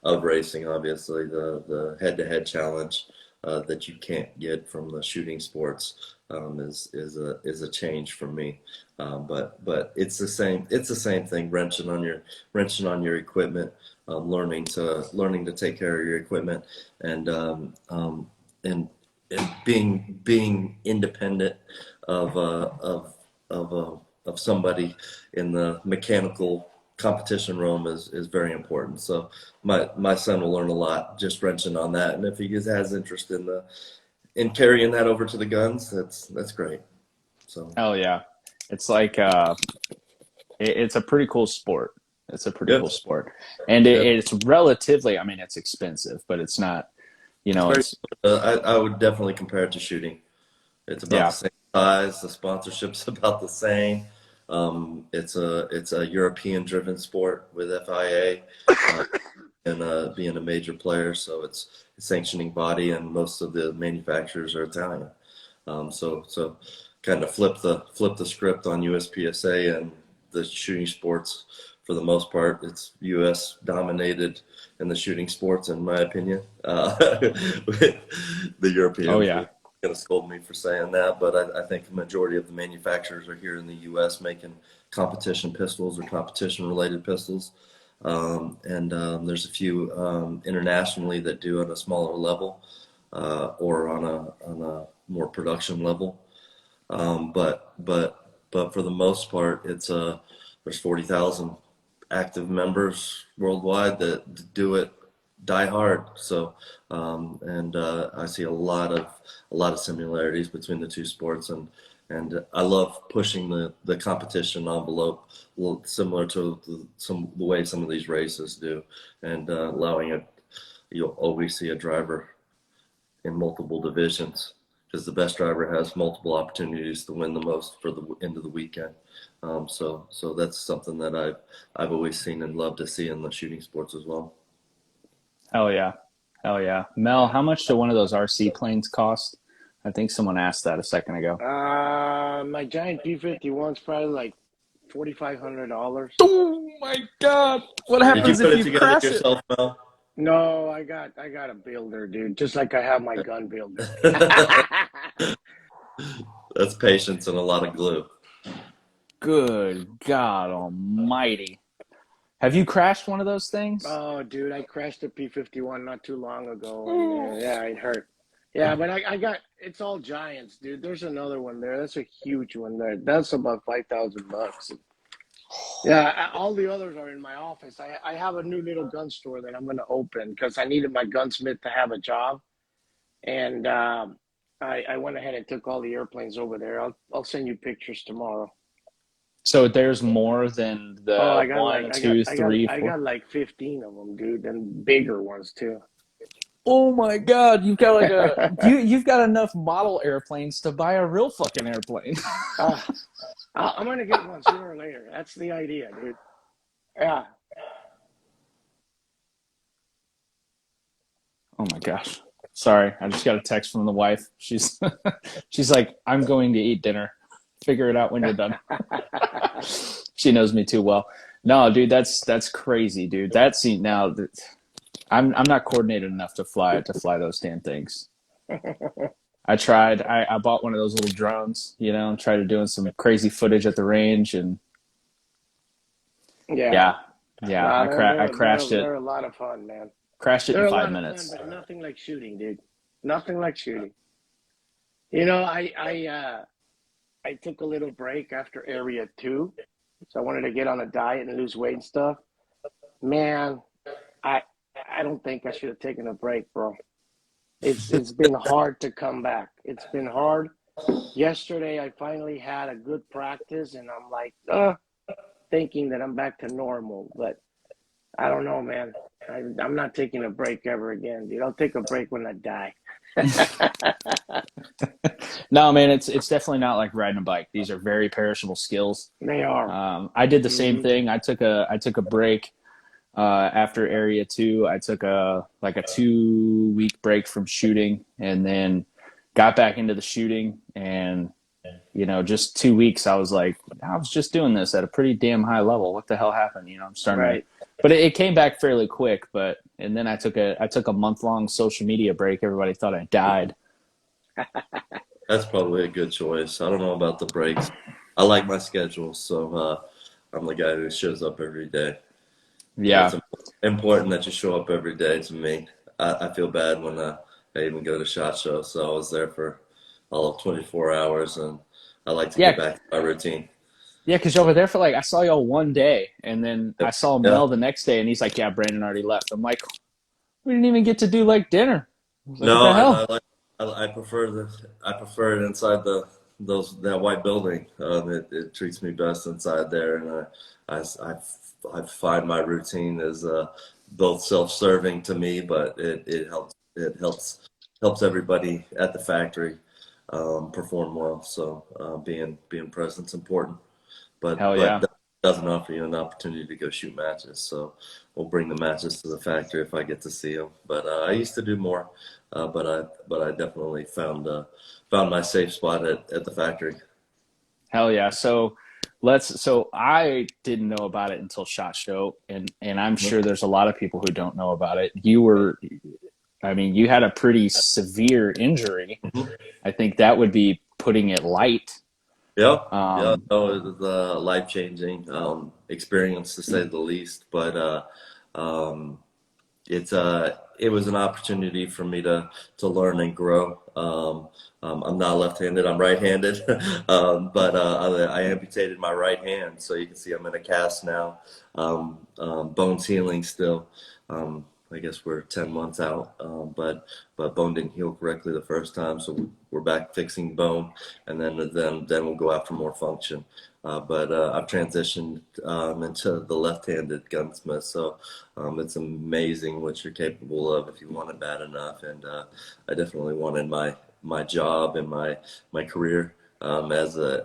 of racing, obviously, the head-to-head challenge that you can't get from the shooting sports is a change for me. But it's the same thing, wrenching on your equipment, learning to take care of your equipment, and and being independent of somebody in the mechanical competition realm is very important. So my son will learn a lot just wrenching on that, and if he has interest in carrying that over to the guns, that's great. So Hell yeah. It's like it's a pretty cool sport. It's a pretty yeah, cool sport. And yeah. it's relatively, I mean, it's expensive, but it's not, It's very. it's I would definitely compare it to shooting. It's about the yeah. same size. The sponsorship's about the same. It's a European-driven sport with FIA and being a major player, so it's a sanctioning body, and most of the manufacturers are Italian. So kind of flip the script on USPSA and the shooting sports for the most part, it's U.S. dominated in the shooting sports, in my opinion. The Europeans Oh yeah. are going to scold me for saying that, but I think the majority of the manufacturers are here in the U.S. making competition pistols or competition-related pistols. There's a few internationally that do at a smaller level or on a more production level. But for the most part, there's 40,000 active members worldwide that do it die hard. So I see a lot of similarities between the two sports, and I love pushing the competition envelope, similar to the way some of these races do, and allowing it. You'll always see a driver in multiple divisions, because the best driver has multiple opportunities to win the most for the end of the weekend. So that's something that I've always seen and love to see in the shooting sports as well. Hell yeah. Hell yeah. Mel, how much do one of those RC planes cost? I think someone asked that a second ago. My giant P-51's probably like $4,500. Oh my God. What Did you happens put if it you together crash it? yourself, Mel? No, I got a builder, dude. Just like I have my gun builder. That's patience and a lot of glue. Good God almighty. Have you crashed one of those things? Oh, dude, I crashed a P-51 not too long ago, and yeah, it hurt. Yeah, but I got, it's all giants, dude. There's another one there. That's a huge one there. That's about $5,000. Yeah, all the others are in my office. I have a new little gun store that I'm going to open because I needed my gunsmith to have a job, and I went ahead and took all the airplanes over there. I'll send you pictures tomorrow. So there's more than the I got one, two, three, four. I got like 15 of them, dude, and bigger ones too. Oh my God, you've got like you've got enough model airplanes to buy a real fucking airplane. I'm gonna get one sooner or later. That's the idea, dude. Yeah. Oh my gosh. Sorry, I just got a text from the wife. She's like, I'm going to eat dinner. Figure it out when you're done. She knows me too well. No, dude, that's crazy, dude. I'm not coordinated enough to fly those damn things. I tried. I bought one of those little drones, and tried doing some crazy footage at the range, and yeah. I crashed it. They're a lot of fun, man. Crashed it in 5 minutes. Fun, but nothing like shooting, dude. Nothing like shooting. I took a little break after Area 2, so I wanted to get on a diet and lose weight and stuff. Man, I don't think I should have taken a break, bro. It's been hard to come back. It's been hard. Yesterday, I finally had a good practice, and I'm like, thinking that I'm back to normal. But I don't know, man. I'm not taking a break ever again, dude. I'll take a break when I die. No, man, it's definitely not like riding a bike. These are very perishable skills. They are. I did the same thing. I took a break after Area 2. I took a 2-week break from shooting, and then got back into the shooting. And just 2 weeks, I was like, I was just doing this at a pretty damn high level. What the hell happened? I'm starting to, but it came back fairly quick. And then I took a month-long social media break. Everybody thought I died. That's probably a good choice. I don't know about the breaks. I like my schedule, so I'm the guy who shows up every day. Yeah. It's important that you show up every day to me. I feel bad when I even go to SHOT Show, so I was there for all of 24 hours, and I like to get back to my routine. Yeah, because y'all were there for I saw y'all one day, and then I saw Mel the next day, and he's like, yeah, Brandon already left. I'm like, we didn't even get to do dinner. Like, no, what the hell? I prefer it inside that white building. It treats me best inside there, and I find my routine is both self-serving to me, but it helps everybody at the factory perform well. So being present's important, but that doesn't offer you an opportunity to go shoot matches. So we'll bring the matches to the factory if I get to see them. But I used to do more. But I definitely found my safe spot at the factory. Hell yeah! So So I didn't know about it until SHOT Show, and I'm sure there's a lot of people who don't know about it. I mean, you had a pretty severe injury. Mhm. I think that would be putting it light. Yeah, yeah, Um, no, it was a life-changing experience to say the least. But um, it was an opportunity for me to learn and grow. I'm not left-handed; I'm right-handed, but I amputated my right hand, so you can see I'm in a cast now. Bone's healing still. I guess we're 10 months out, but bone didn't heal correctly the first time, so we're back fixing bone, and then we'll go after more function. But I've transitioned into the left-handed gunsmith, so it's amazing what you're capable of if you want it bad enough. And I definitely wanted my job and my career as a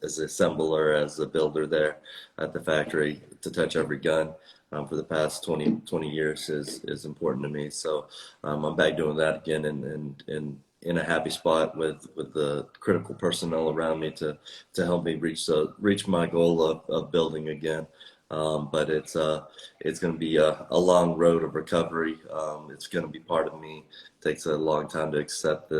assembler, as a builder there at the factory to touch every gun. For the past 20 years is important to me. So I'm back doing that again and in a happy spot with the critical personnel around me to help me reach my goal of building again. But it's going to be a long road of recovery. It's going to be part of me. It takes a long time to accept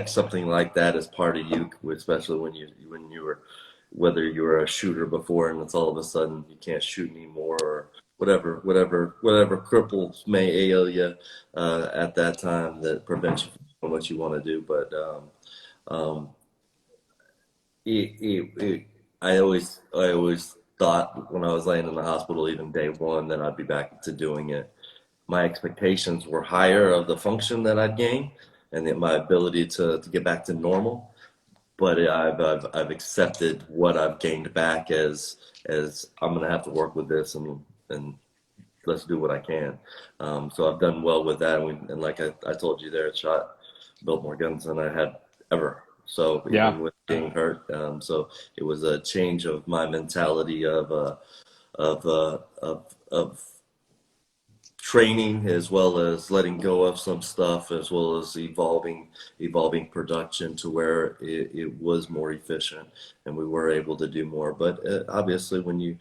something like that as part of you, especially when you were, whether you were a shooter before and it's all of a sudden you can't shoot anymore, or whatever cripples may ail you at that time that prevents you from what you want to do. But um, I always thought when I was laying in the hospital, even day one, that I'd be back to doing it. My expectations were higher of the function that I'd gain and that my ability to get back to normal. But I've accepted what I've gained back as I'm gonna have to work with this and let's do what I can. So I've done well with that, and like I told you there, built more guns than I had ever. So yeah. even with getting hurt, so it was a change of my mentality of training, as well as letting go of some stuff, as well as evolving production to where it was more efficient and we were able to do more. But obviously when you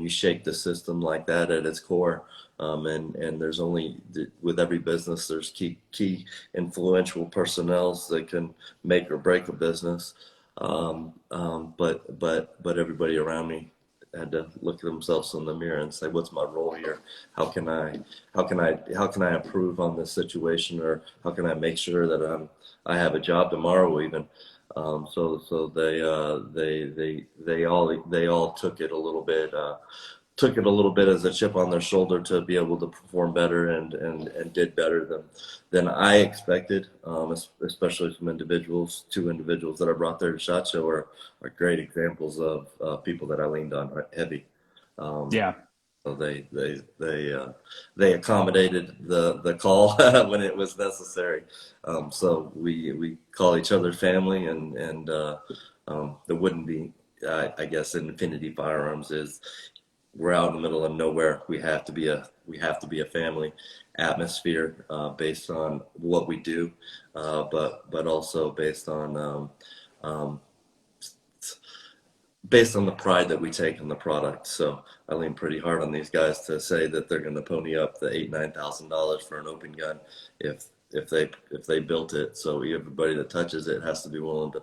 shake the system like that at its core, and there's only, with every business, there's key influential personnel that can make or break a business. But everybody around me had to look at themselves in the mirror and say, what's my role here? How can I improve on this situation, or how can I make sure that I have a job tomorrow even? So they all took it a little bit as a chip on their shoulder to be able to perform better and did better than I expected, especially from two individuals that I brought there to SHOT Show are great examples of people that I leaned on heavy. Yeah. So they accommodated the call when it was necessary. So we call each other family, and there wouldn't be, I guess, Infinity Firearms is, we're out in the middle of nowhere. We have to be a family atmosphere based on what we do, but also based on the pride that we take in the product. So I lean pretty hard on these guys to say that they're going to pony up the $8,000-9,000 for an open gun if they built it. So everybody that touches it has to be willing to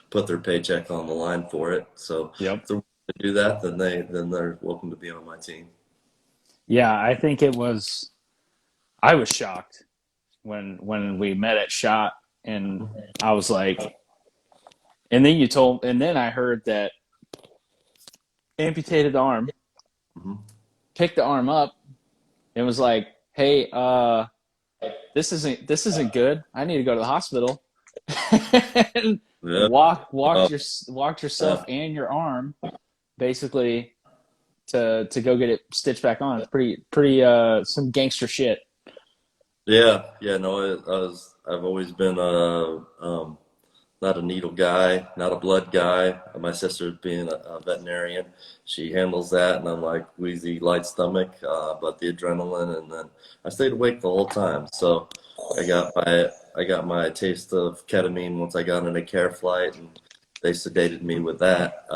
put their paycheck on the line for it. So Yep. if they're willing to do that, then they're welcome to be on my team. Yeah, I think I was shocked when we met at SHOT, and I was like, and then I heard that amputated arm, picked the arm up, and was like, hey, this isn't good. I need to go to the hospital. And Yeah. walked yourself and your arm basically to go get it stitched back on. It's pretty some gangster shit. Yeah, no, I've always been not a needle guy, not a blood guy. My sister being a veterinarian, she handles that, and I'm like wheezy, light stomach, but the adrenaline, and then I stayed awake the whole time. So I got my taste of ketamine once I got in a care flight, and they sedated me with that.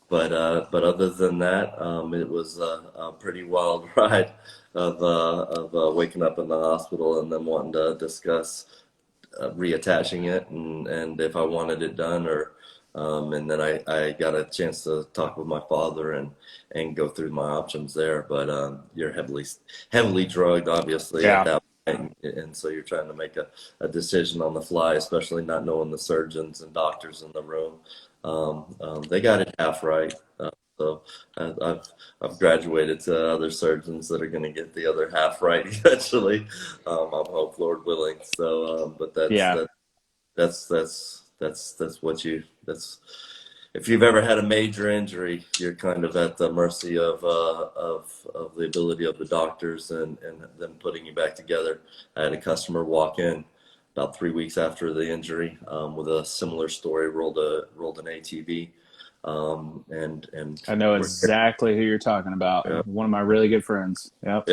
But other than that, it was a pretty wild ride of waking up in the hospital and then wanting to discuss reattaching it and if I wanted it done and then I got a chance to talk with my father and go through my options there. But you're heavily drugged, obviously, at that point, and so you're trying to make a decision on the fly, especially not knowing the surgeons and doctors in the room. They got it half right. So I've graduated to other surgeons that are going to get the other half right eventually. I'm hope, Lord willing. So, but that's if you've ever had a major injury, you're kind of at the mercy of the ability of the doctors and them putting you back together. I had a customer walk in about 3 weeks after the injury with a similar story, rolled an ATV. And I know exactly who you're talking about. Yep. One of my really good friends. Yep.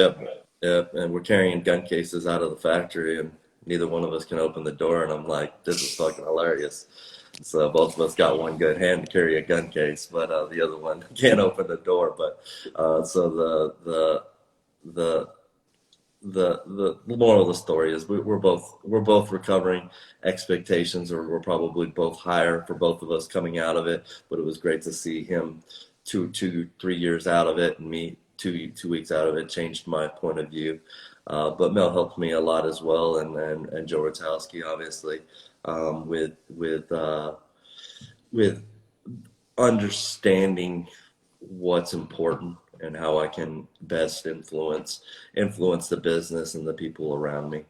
And we're carrying gun cases out of the factory, and neither one of us can open the door. And I'm like, this is fucking hilarious. So both of us got one good hand to carry a gun case, but the other one can't open the door. But so the moral of the story is we're both recovering. Expectations we're probably both higher for both of us coming out of it, but it was great to see him 3 years out of it and me 2 weeks out of it. Changed my point of view. But Mel helped me a lot as well, and Joe Rotowski, obviously, with understanding what's important and how I can best influence the business and the people around me.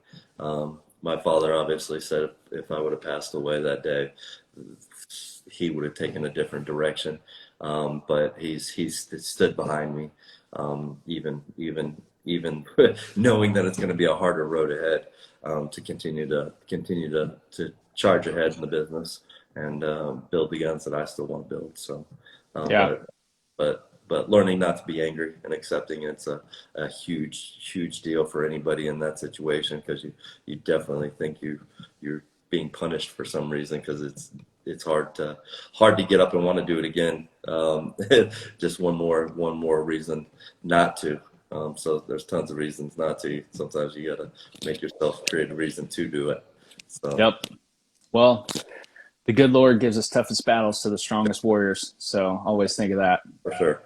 My father obviously said if I would have passed away that day, he would have taken a different direction. But he's stood behind me, even knowing that it's going to be a harder road ahead, to continue to charge ahead in the business and build the guns that I still want to build. So, but learning not to be angry and accepting it's a huge deal for anybody in that situation, because you definitely think you're being punished for some reason, because it's hard to get up and want to do it again. Just one more reason not to. So there's tons of reasons not to. Sometimes you gotta make yourself create a reason to do it. So. Yep. Well, the good Lord gives us toughest battles to the strongest warriors. So always think of that. For sure.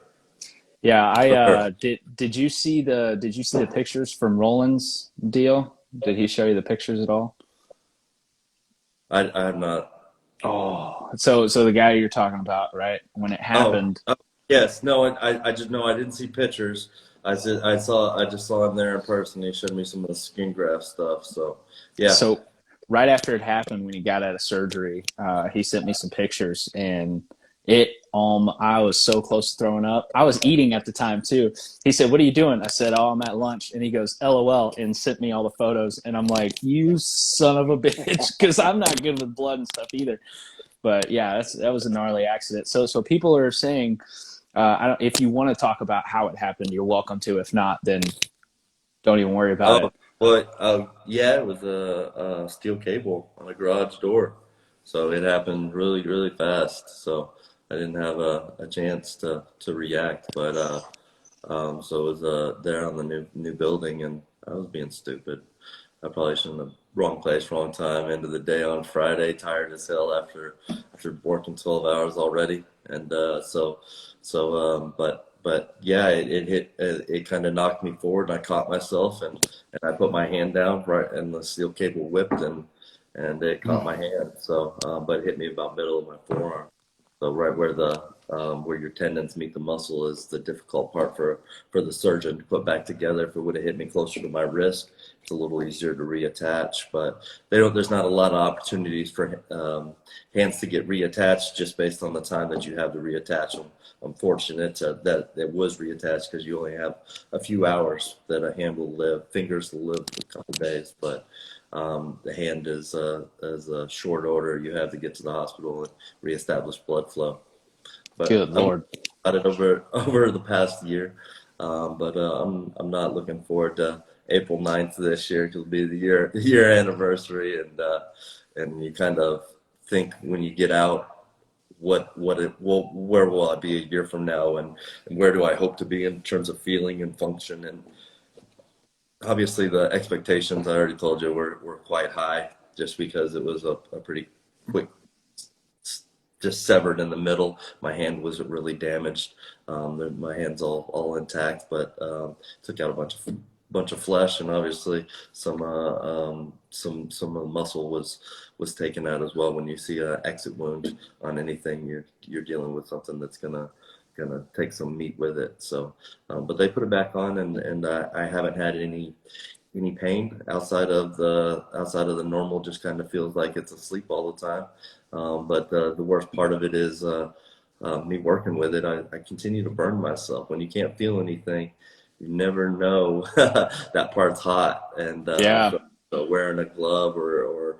Yeah, did you see the pictures from Roland's deal? Did he show you the pictures at all? I have not. Oh, so the guy you're talking about, right? When it happened. Oh, yes. No, I just know I didn't see pictures. I just saw him there in person. He showed me some of the skin graft stuff. So yeah. So right after it happened, when he got out of surgery, he sent me some pictures, and I was so close to throwing up. I was eating at the time too. He said, "What are you doing?" I said, "Oh, I'm at lunch." And he goes, "LOL," and sent me all the photos. And I'm like, "You son of a bitch," because I'm not good with blood and stuff either. But yeah, that was a gnarly accident. So people are saying, if you want to talk about how it happened, you're welcome to. If not, then don't even worry about it. But yeah, it was a steel cable on a garage door, so it happened really, really fast. So I didn't have a chance to react, but so it was there on the new building, and I was being stupid. I probably shouldn't have. Wrong place, wrong time. End of the day on Friday, tired as hell after working 12 hours already, and but yeah, it kind of knocked me forward, and I caught myself, and I put my hand down right, and the steel cable whipped, and it caught my hand. So, but it hit me about middle of my forearm. So right where your tendons meet the muscle is the difficult part for the surgeon to put back together. If it would have hit me closer to my wrist, it's a little easier to reattach. But there's not a lot of opportunities for hands to get reattached just based on the time that you have to reattach them. I'm fortunate that it was reattached, because you only have a few hours that a hand will live. Fingers will live a couple days, but the hand is a short order. You have to get to the hospital and reestablish blood flow. But good Lord, I've got it over the past year, but I'm not looking forward to April 9th this year, because it'll be the year anniversary, and you kind of think when you get out where will I be a year from now, and where do I hope to be in terms of feeling and function. And obviously the expectations, I already told you, were quite high, just because it was a pretty quick, just severed in the middle. My hand wasn't really damaged. My hand's all intact, but took out a bunch of flesh, and obviously some muscle was taken out as well. When you see an exit wound on anything, you're dealing with something that's gonna take some meat with it. So, but they put it back on, and I haven't had any pain outside of the normal. Just kind of feels like it's asleep all the time. But the worst part of it is me working with it. I continue to burn myself. When you can't feel anything, you never know that part's hot. And so wearing a glove or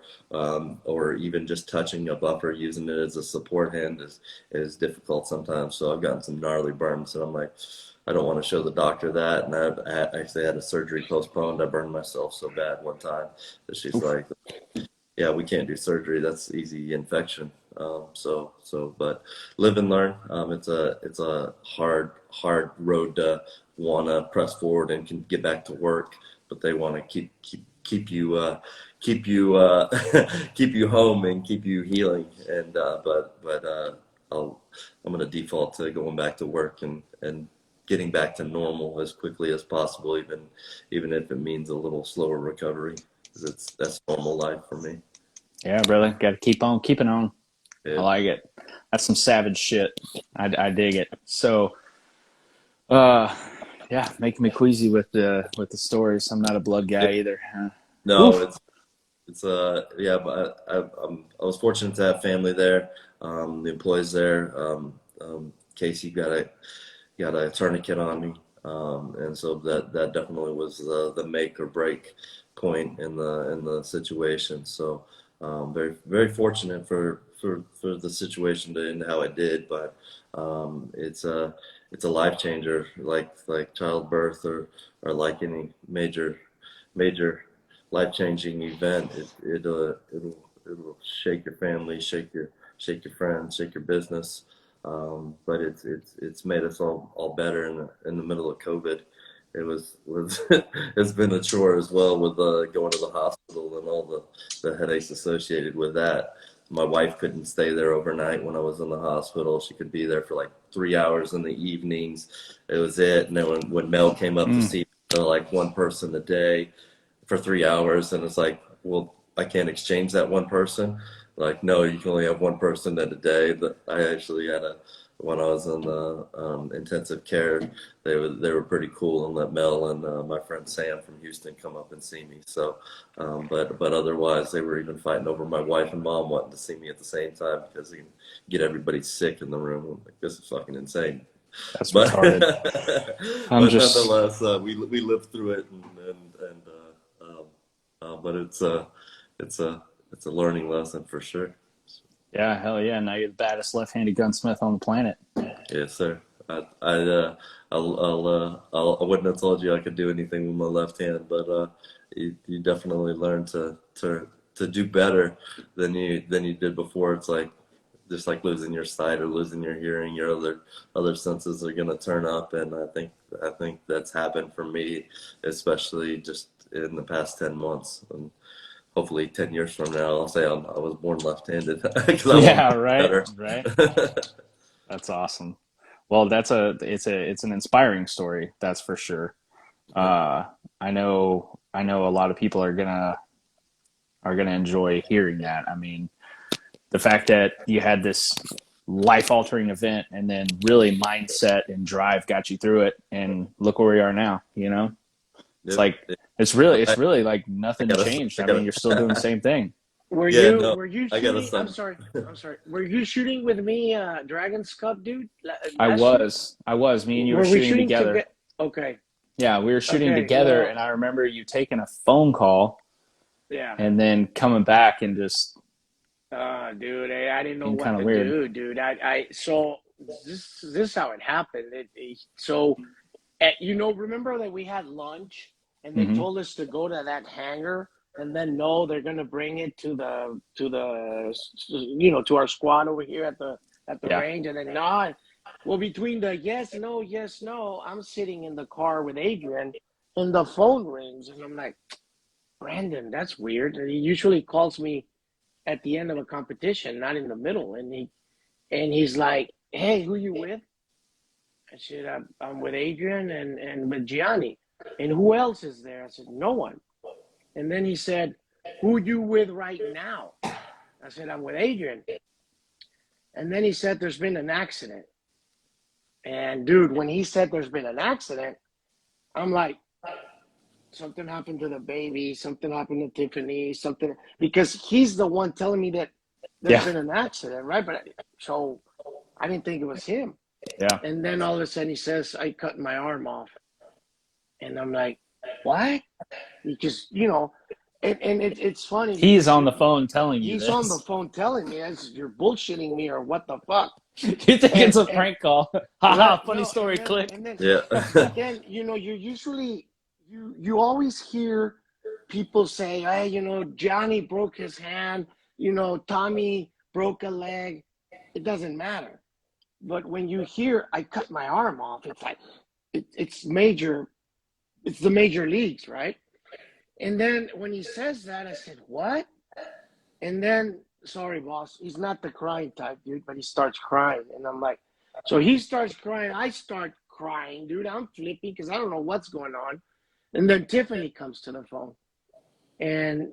even just touching a buffer, using it as a support hand is difficult sometimes. So I've gotten some gnarly burns, and I'm like, I don't want to show the doctor that. And I actually had a surgery postponed. I burned myself so bad one time that she's like, yeah, we can't do surgery. That's easy infection. But live and learn. It's a hard road to want to press forward and can get back to work, but they want to keep you keep you home and keep you healing. And I'm going to default to going back to work and getting back to normal as quickly as possible, even if it means a little slower recovery, because that's normal life for me. Yeah, brother, got to keep on keeping on. Yeah. I like it. That's some savage shit. I dig it. So, yeah, making me queasy with the stories. I'm not a blood guy either. No, Oof. it's yeah, but I was fortunate to have family there. The employees there. Casey got a tourniquet on me, and so that definitely was the make or break point in the situation. So very very fortunate for the situation to end how it did, but it's a life changer, like childbirth or like any major life-changing event. It'll shake your family, shake your friends, shake your business. But it's made us all better in the middle of COVID. It was it's been a chore as well, with going to the hospital and all the headaches associated with that. My wife couldn't stay there overnight when I was in the hospital. She could be there for like 3 hours in the evenings. It was it. And then when Mel came up to see me, like one person a day for 3 hours, and it's like, well, I can't exchange that one person. Like, no, you can only have one person at a day. But I actually had when I was in the intensive care, they were pretty cool and let Mel and my friend Sam from Houston come up and see me. So, but otherwise, they were even fighting over my wife and mom wanting to see me at the same time, because they can get everybody sick in the room. Like, this is fucking insane. That's retarded. Nonetheless, we lived through it, but it's a learning lesson for sure. Yeah, hell yeah! Now you're the baddest left-handed gunsmith on the planet. Yes, sir. I wouldn't have told you I could do anything with my left hand, but you definitely learn to do better than you did before. It's like just like losing your sight or losing your hearing. Your other senses are gonna turn up, and I think that's happened for me, especially just in the past 10 months. And hopefully 10 years from now, I'll say I was born left-handed. Yeah, right. That's awesome. Well, it's an inspiring story, that's for sure. I know a lot of people are gonna enjoy hearing that. I mean, the fact that you had this life-altering event, and then really mindset and drive got you through it, and look where we are now. You know, it's like it's really like nothing changed. I mean, you're still doing the same thing. Were you shooting? I'm sorry. Were you shooting with me, Dragon's Cup, dude? I was. Me and you were shooting together. Okay. Yeah, we were shooting together, and I remember you taking a phone call. Yeah. And then coming back and just. Dude, I didn't know what to do, dude. So this is how it happened. Remember that we had lunch, and they told us to go to that hangar, and then they're gonna bring it to our squad over here at at the Yeah. range, and then no. Well, between the yes, no, I'm sitting in the car with Adrian, and the phone rings, and I'm like, Brandon, that's weird. And he usually calls me at the end of a competition, not in the middle. And he's like, hey, who you with? I said, I'm with Adrian and with Gianni. And who else is there? I said, no one. And then he said, who you with right now? I said, I'm with Adrian. And then he said, there's been an accident. And dude, when he said there's been an accident, I'm like, something happened to the baby, something happened to Tiffany, something, because he's the one telling me that there's been an accident, right? But so I didn't think it was him. Yeah. And then all of a sudden he says, I cut my arm off. And I'm like, what? Because, and it's funny. He's on the phone telling you He's this. on the phone telling me, you're bullshitting me or what the fuck? You think it's a prank call? Haha, funny story, and then, click. And then, Yeah. then, you're usually, you always hear people say, hey, Johnny broke his hand, Tommy broke a leg. It doesn't matter. But when you hear I cut my arm off, it's like it's major. It's the major leagues, right? And then when he says that, I said, what? And then, sorry, boss, he's not the crying type, dude, but he starts crying. And I'm like, so he starts crying. I start crying, dude. I'm flipping because I don't know what's going on. And then Tiffany comes to the phone. And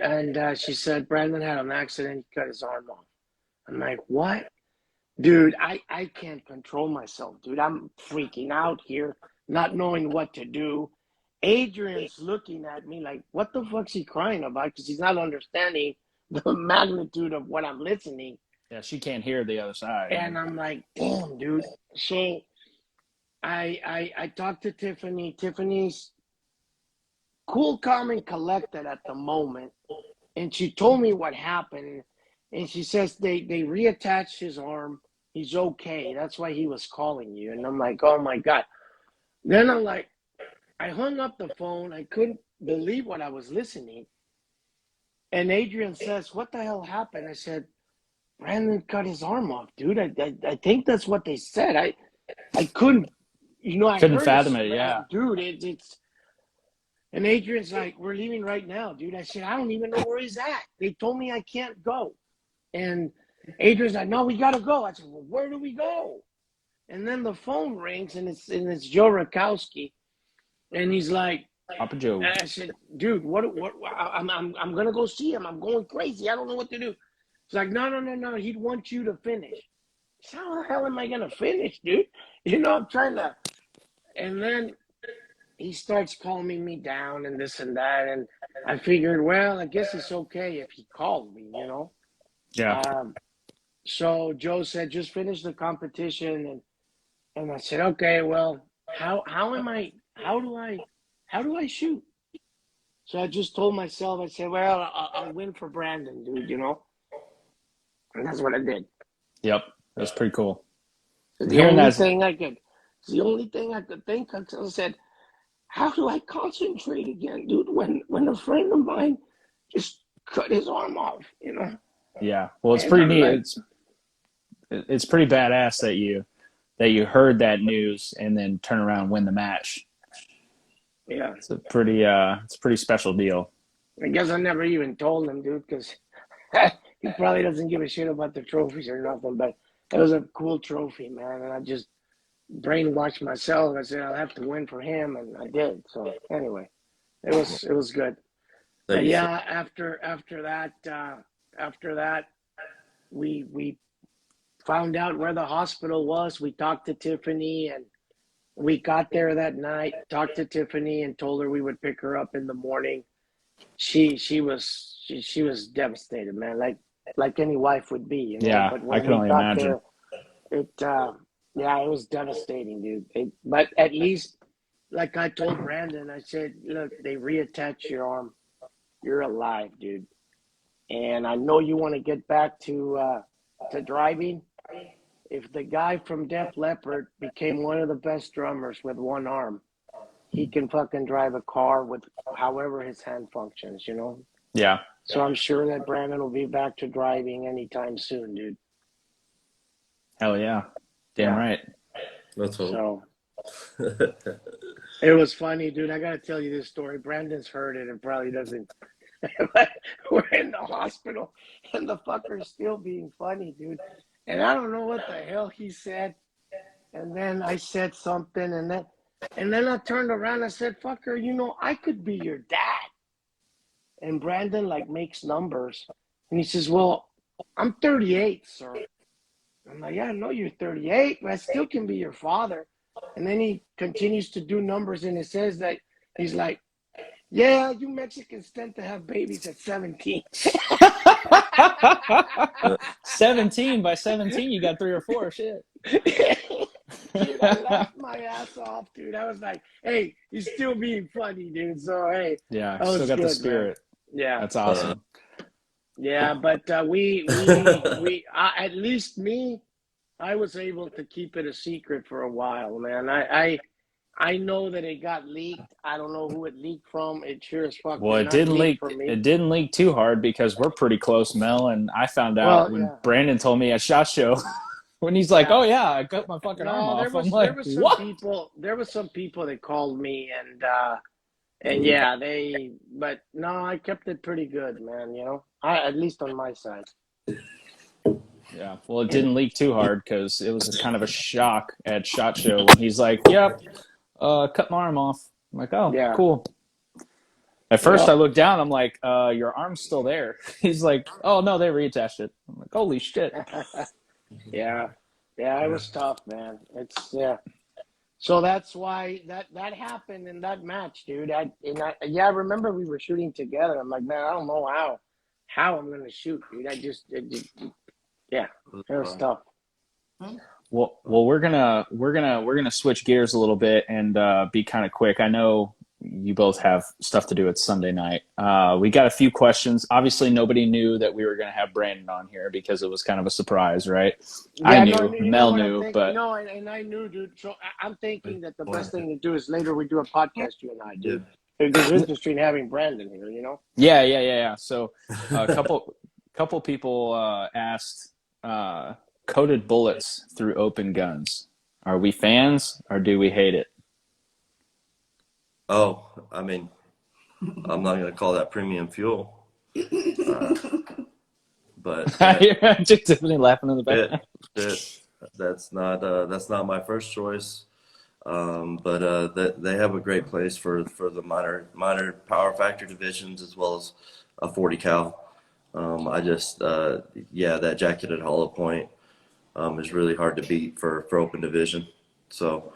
she said, Brandon had an accident. He cut his arm off. I'm like, what? Dude, I can't control myself, dude. I'm freaking out here, not knowing what to do. Adrian's looking at me like, what the fuck's he crying about? Because he's not understanding the magnitude of what I'm listening. Yeah, she can't hear the other side. And I'm like, damn, dude. So I talked to Tiffany. Tiffany's cool, calm, and collected at the moment. And she told me what happened. And she says they reattached his arm. He's okay. That's why he was calling you. And I'm like, oh, my God. Then I'm like, I hung up the phone. I couldn't believe what I was listening. And Adrian says, what the hell happened? I said, Brandon cut his arm off, dude. I think that's what they said. I couldn't, I couldn't heard fathom it, yeah. Dude, it's. And Adrian's like, we're leaving right now, dude. I said, I don't even know where he's at. They told me I can't go. And Adrian's like, no, we got to go. I said, well, where do we go? And then the phone rings, and it's Joe Rakowski. And he's like, Papa Joe. and I said, dude, what I'm going to go see him. I'm going crazy. I don't know what to do. He's like, no. He'd want you to finish. I said, how the hell am I going to finish, dude? I'm trying to. And then he starts calming me down and this and that. And I figured, well, I guess it's okay if he called me, Yeah. So Joe said, just finish the competition. And I said, okay, well, how do I shoot? So I just told myself, I said, well, I'll win for Brandon, dude, And that's what I did. Yep. That's pretty cool. It's the only thing I could think of. I said, how do I concentrate again, dude, when a friend of mine just cut his arm off, Yeah. Well, it's pretty neat. It's pretty badass that you heard that news and then turn around and win the match. Yeah. It's a pretty special deal. I guess I never even told him, dude, because he probably doesn't give a shit about the trophies or nothing, but it was a cool trophy, man, and I just brainwashed myself. I said I'll have to win for him, and I did. So anyway, it was good. But yeah, after that, we found out where the hospital was. We talked to Tiffany, and we got there that night. Talked to Tiffany and told her we would pick her up in the morning. She was devastated, man, like any wife would be. Yeah, but when I can only imagine. There, it was devastating, dude. But at least, like I told Brandon, I said, look, they reattach your arm. You're alive, dude. And I know you want to get back to driving. If the guy from Def Leppard became one of the best drummers with one arm, he can fucking drive a car with however his hand functions, Yeah. So I'm sure that Brandon will be back to driving anytime soon, dude. Hell yeah. Damn right. Let's hope. So it was funny, dude. I gotta tell you this story. Brandon's heard it and probably doesn't. We're in the hospital and the fucker's still being funny, dude. And I don't know what the hell he said. And then I said something, and then I turned around and I said, "Fucker, you know, I could be your dad." And Brandon like makes numbers, and he says, "Well, I'm 38, sir." I'm like, "Yeah, I know you're 38, but I still can be your father." And then he continues to do numbers, and it says that he's like, "Yeah, you Mexicans tend to have babies at 17." 17 by 17, you got 3 or 4. Shit. Dude, I laughed my ass off, dude. I was like, "Hey, he's still being funny, dude." So hey, Yeah, that still was got the good, spirit. man. Yeah, That's awesome. yeah, but we at least me, I was able to keep it a secret for a while, man. I know that it got leaked. I don't know who it leaked from. It sure as fuck Well, did it not didn't leak leak. from me. It didn't leak too hard because we're pretty close, Mel. And I found out Well, when yeah, Brandon told me at SHOT Show when he's like, yeah. "Oh yeah, I cut my fucking arm No, off." I'm there like, was some "What?" people that called me and yeah, but no, I kept it pretty good, man, you know. At least on my side. Yeah. Well, it didn't leak too hard because it was kind of a shock at SHOT Show when he's like, "Yep, cut my arm off." I'm like, "Oh, Yeah. cool." At first, I Yep. looked down. I'm like, "Your arm's still there." He's like, "Oh no, they reattached it." I'm like, "Holy shit!" Yeah. Yeah, it was tough, man. It's yeah. So that's why that happened in that match, dude. I remember we were shooting together. I'm like, man, I don't know how I'm gonna shoot, dude. Yeah, it was tough. Well, we're gonna switch gears a little bit and be kind of quick. I know you both have stuff to do. It's Sunday night. We got a few questions. Obviously, nobody knew that we were gonna have Brandon on here because it was kind of a surprise, right? I Yeah, no, knew, you know Mel what I'm knew, thinking? but No, and I knew, dude. So I'm thinking that the best thing to do is later we do a podcast, you and I, Yeah. dude. There's interest in having Brandon here, you know? yeah. So a couple people asked coated bullets through open guns. Are we fans or do we hate it? Oh, I mean, I'm not going to call that premium fuel, but You're just definitely laughing in the back. that's not my first choice. But they have a great place for the minor power factor divisions as well as a 40 cal. That jacketed hollow point is really hard to beat for open division. So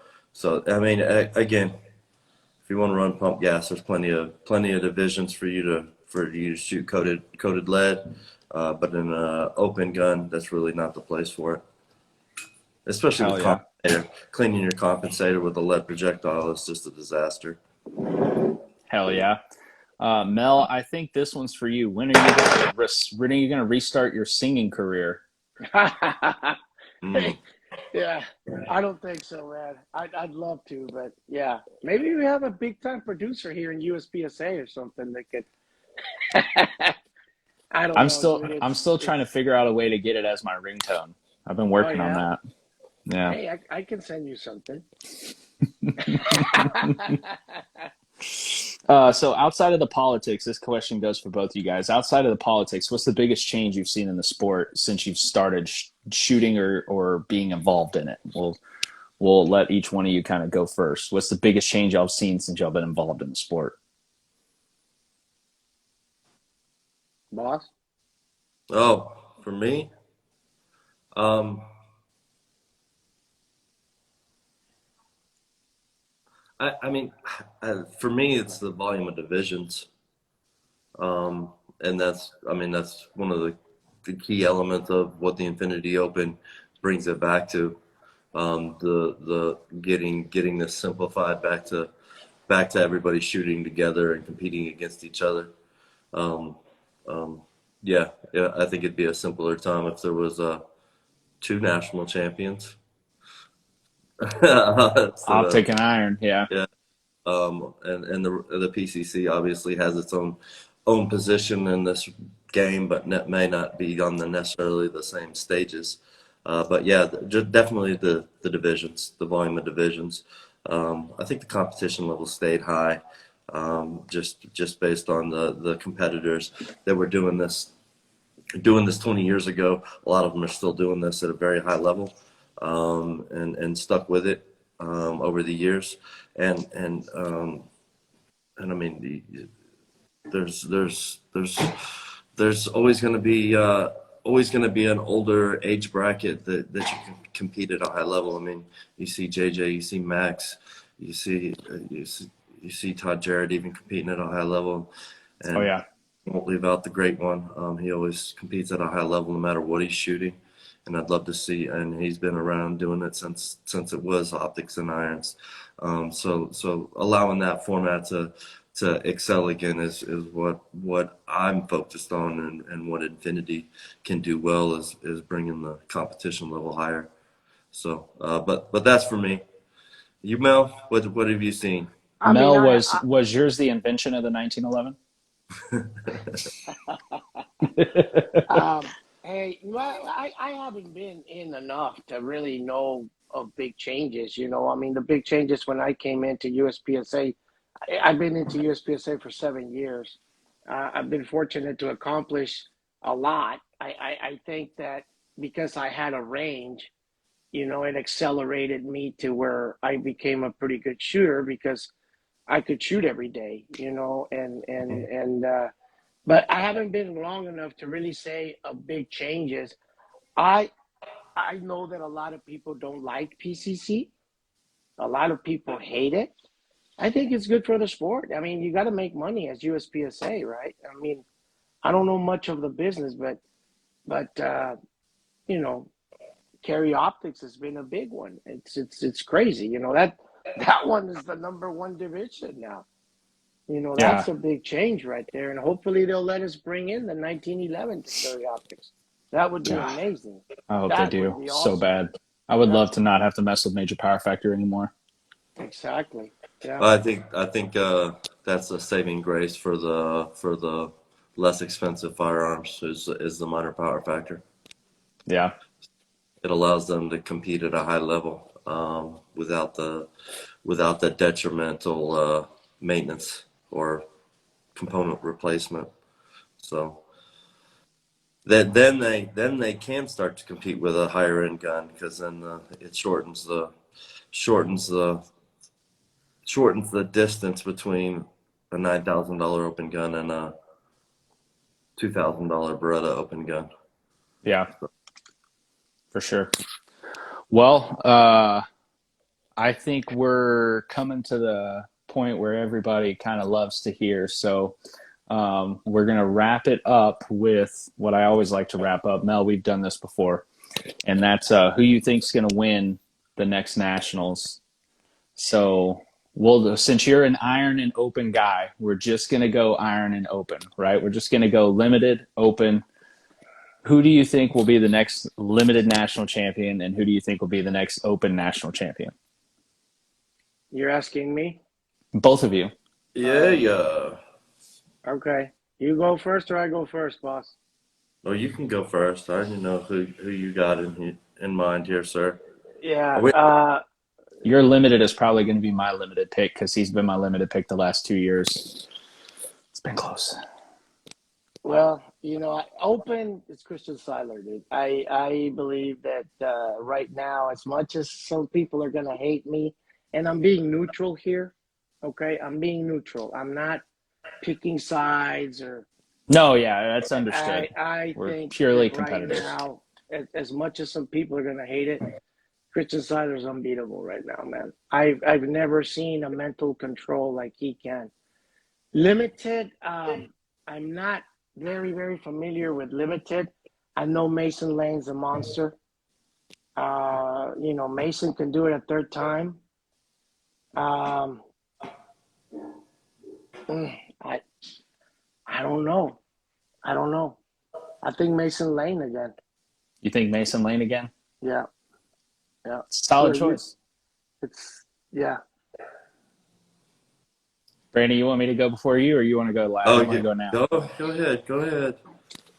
I mean, again, if you want to run pump gas, there's plenty of divisions for you to shoot coated lead. But in an open gun, that's really not the place for it. Especially with compensator. Cleaning your compensator with a lead projectile is just a disaster. Hell yeah. Mel, I think this one's for you. When are you going to restart your singing career? Yeah, I don't think so, man. I'd love to, but yeah, maybe we have a big time producer here in USPSA or something that could. I don't know, dude. I'm still trying to figure out a way to get it as my ringtone. I've been working on that. Yeah. Hey, I can send you something. So outside of the politics, this question goes for both you guys. Outside of the politics, what's the biggest change you've seen in the sport since you've started shooting or being involved in it? We'll let each one of you kind of go first. What's the biggest change y'all have seen since y'all been involved in the sport? Boss? Oh, for me, I mean, for me, it's the volume of divisions, and that's one of the key elements of what the Infinity Open brings it back to. The getting this simplified back to everybody shooting together and competing against each other. Yeah, I think it'd be a simpler time if there was 2 national champions. Optic and iron, yeah. Yeah. And the PCC obviously has its own position in this game, but may not be on necessarily the same stages. But yeah, definitely the divisions, the volume of divisions. I think the competition level stayed high, just based on the competitors that were doing this 20 years ago. A lot of them are still doing this at a very high level, and stuck with it over the years. And I mean, there's always going to be an older age bracket that you can compete at a high level. I mean, you see JJ, you see Max, you see Todd Jarrett even competing at a high level, and Oh yeah. won't leave out the great one. He always competes at a high level no matter what he's shooting, and I'd love to see. And he's been around doing it since it was optics and irons. So allowing that format to excel again is what I'm focused on, and what Infinity can do well is bringing the competition level higher. So, but that's for me. You, Mel, what have you seen? I mean, Mel, was yours the invention of the 1911? hey, well, I haven't been in enough to really know of big changes. I mean, the big changes when I came into USPSA, I've been into USPSA for 7 years. I've been fortunate to accomplish a lot. I think that because I had a range, it accelerated me to where I became a pretty good shooter because I could shoot every day, but I haven't been long enough to really say a big changes. I I know that a lot of people don't like PCC. A lot of people hate it. I think it's good for the sport. I mean, you got to make money as USPSA, right? I mean, I don't know much of the business, but you know, carry optics has been a big one. It's crazy. That one is the number one division now. Yeah, That's a big change right there, and hopefully they'll let us bring in the 1911 to carry optics. That would be God, amazing. I hope they That would do be so awesome. bad. I would Yeah, love to not have to mess with major power factor anymore. exactly. Yeah. I think that's a saving grace for the less expensive firearms is the minor power factor. Yeah, It allows them to compete at a high level, without the detrimental maintenance or component replacement. So then they can start to compete with a higher end gun, because then it shortens the distance between a $9,000 open gun and a $2,000 Beretta open gun. yeah, for sure. Well, I think we're coming to the point where everybody kind of loves to hear. So we're going to wrap it up with what I always like to wrap up. Mel, we've done this before, and that's who you think's going to win the next nationals. So since you're an iron and open guy, we're just going to go iron and open, right? We're just going to go limited, open. Who do you think will be the next limited national champion, and who do you think will be the next open national champion? You're asking me? Both of you. Yeah, yeah. Okay. You go first or I go first, boss? Well, you can go first. I already know who you got in mind here, sir. Yeah. Are we, Your limited is probably going to be my limited pick because he's been my limited pick the last 2 years. It's been close. Well, open is Christian Seiler, dude. I believe that right now, as much as some people are gonna hate me, and I'm being neutral here, okay? I'm being neutral. I'm not picking sides or No, yeah, that's understood. I We're think purely that right competitive. now, as much as some people are gonna hate it, Christian Seiler's unbeatable right now, man. I've never seen a mental control like he can. Limited, I'm not very, very familiar with limited. I know Mason Lane's a monster. Mason can do it a third time. Um, I I don't know. I don't know. I think Mason Lane again. You think Mason Lane again? Yeah, yeah. Solid Well, choice. it's yeah. Brandon, you want me to go before you, or you want to go last? oh, You want yeah. to go now? Go ahead. Go ahead.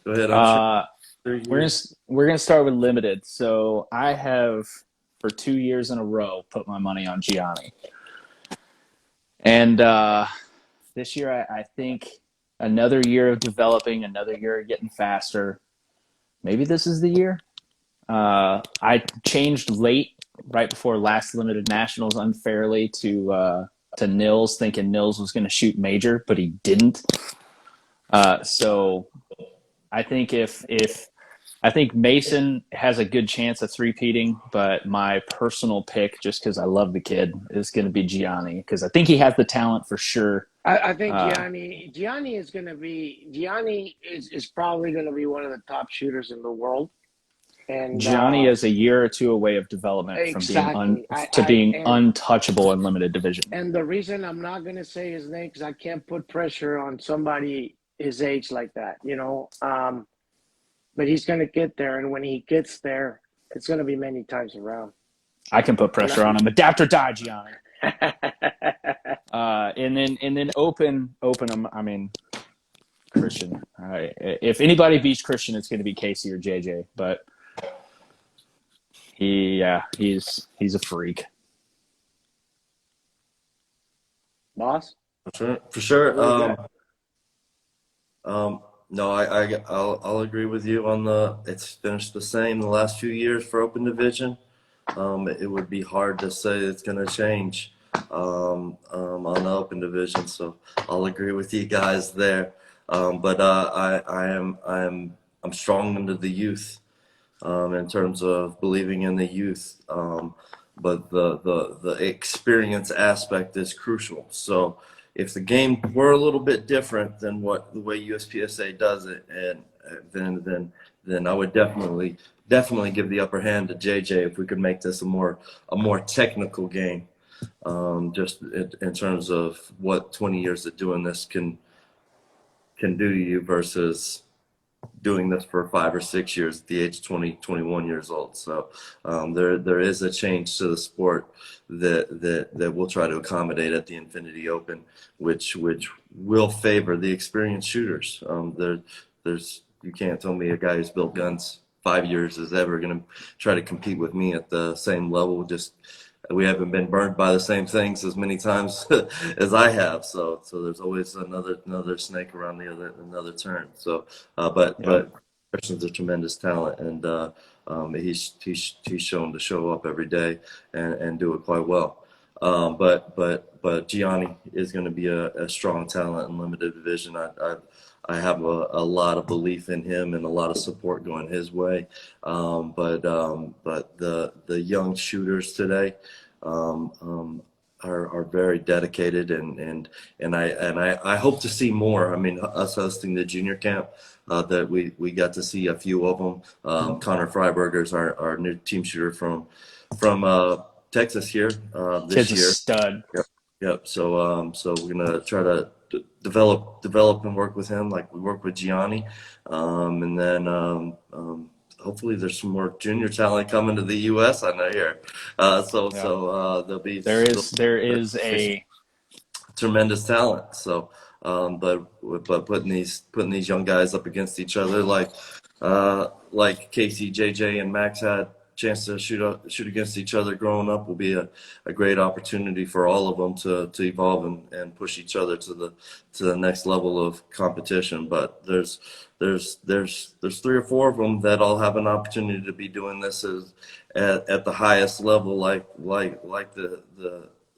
Go ahead. I'm sure. Uh, 3 We're gonna years. we're gonna start with limited. So I have for 2 years in a row put my money on Gianni, and this year I think another year of developing, another year of getting faster. Maybe this is the year. I changed late, right before last limited nationals, unfairly to Nils, thinking Nils was going to shoot major, but he didn't. So I think if I think Mason has a good chance of three-peating, but my personal pick, just because I love the kid, is going to be Gianni because I think he has the talent for sure. I think Uh, Gianni is probably going to be one of the top shooters in the world. And Gianni is a year or two away of development from being exactly, to I being untouchable in limited division. and the reason I'm not going to say his name because I can't put pressure on somebody his age like that, you know. But he's going to get there, and when he gets there, it's going to be many times around. I can put And pressure on him. Adapt or die, Gianni. And then open him. I mean, Christian. If anybody beats Christian, it's going to be Casey or JJ. But he's a freak. Boss? For sure. No, I'll agree with you on it's finished the same the last few years for open division. It would be hard to say it's going to change on the open division. So I'll agree with you guys there. But I'm strong into the youth in terms of believing in the youth. But the experience aspect is crucial. So if the game were a little bit different than what the way USPSA does it, and then I would definitely give the upper hand to JJ if we could make this a more technical game, just in terms of what 20 years of doing this can do to you versus doing this for 5 or 6 years at the age of 20, 21 years old. So there is a change to the sport that we'll try to accommodate at the Infinity Open, which will favor the experienced shooters. There's you can't tell me a guy who's built guns 5 years is ever going to try to compete with me at the same level. Just we haven't been burned by the same things as many times as I have. So there's always another snake around another turn. So, but Christian's a tremendous talent, and he's shown to show up every day and do it quite well. But Gianni is going to be a strong talent in limited division. I have a lot of belief in him and a lot of support going his way. But the young shooters today are very dedicated, and I hope to see more. I mean, us hosting the junior camp, that we got to see a few of them. Connor Freiberger's our new team shooter from Texas here this Kid's year. A stud. Yep. So we're gonna try to develop and work with him like we work with Gianni, and then hopefully there's some more junior talent coming to the U.S. I know here. So there'll be there is a tremendous talent. So but putting these young guys up against each other like Casey, JJ, and Max had chance to shoot against each other growing up will be a great opportunity for all of them to evolve and push each other to the next level of competition. But there's 3 or 4 of them that all have an opportunity to be doing this at the highest level, like the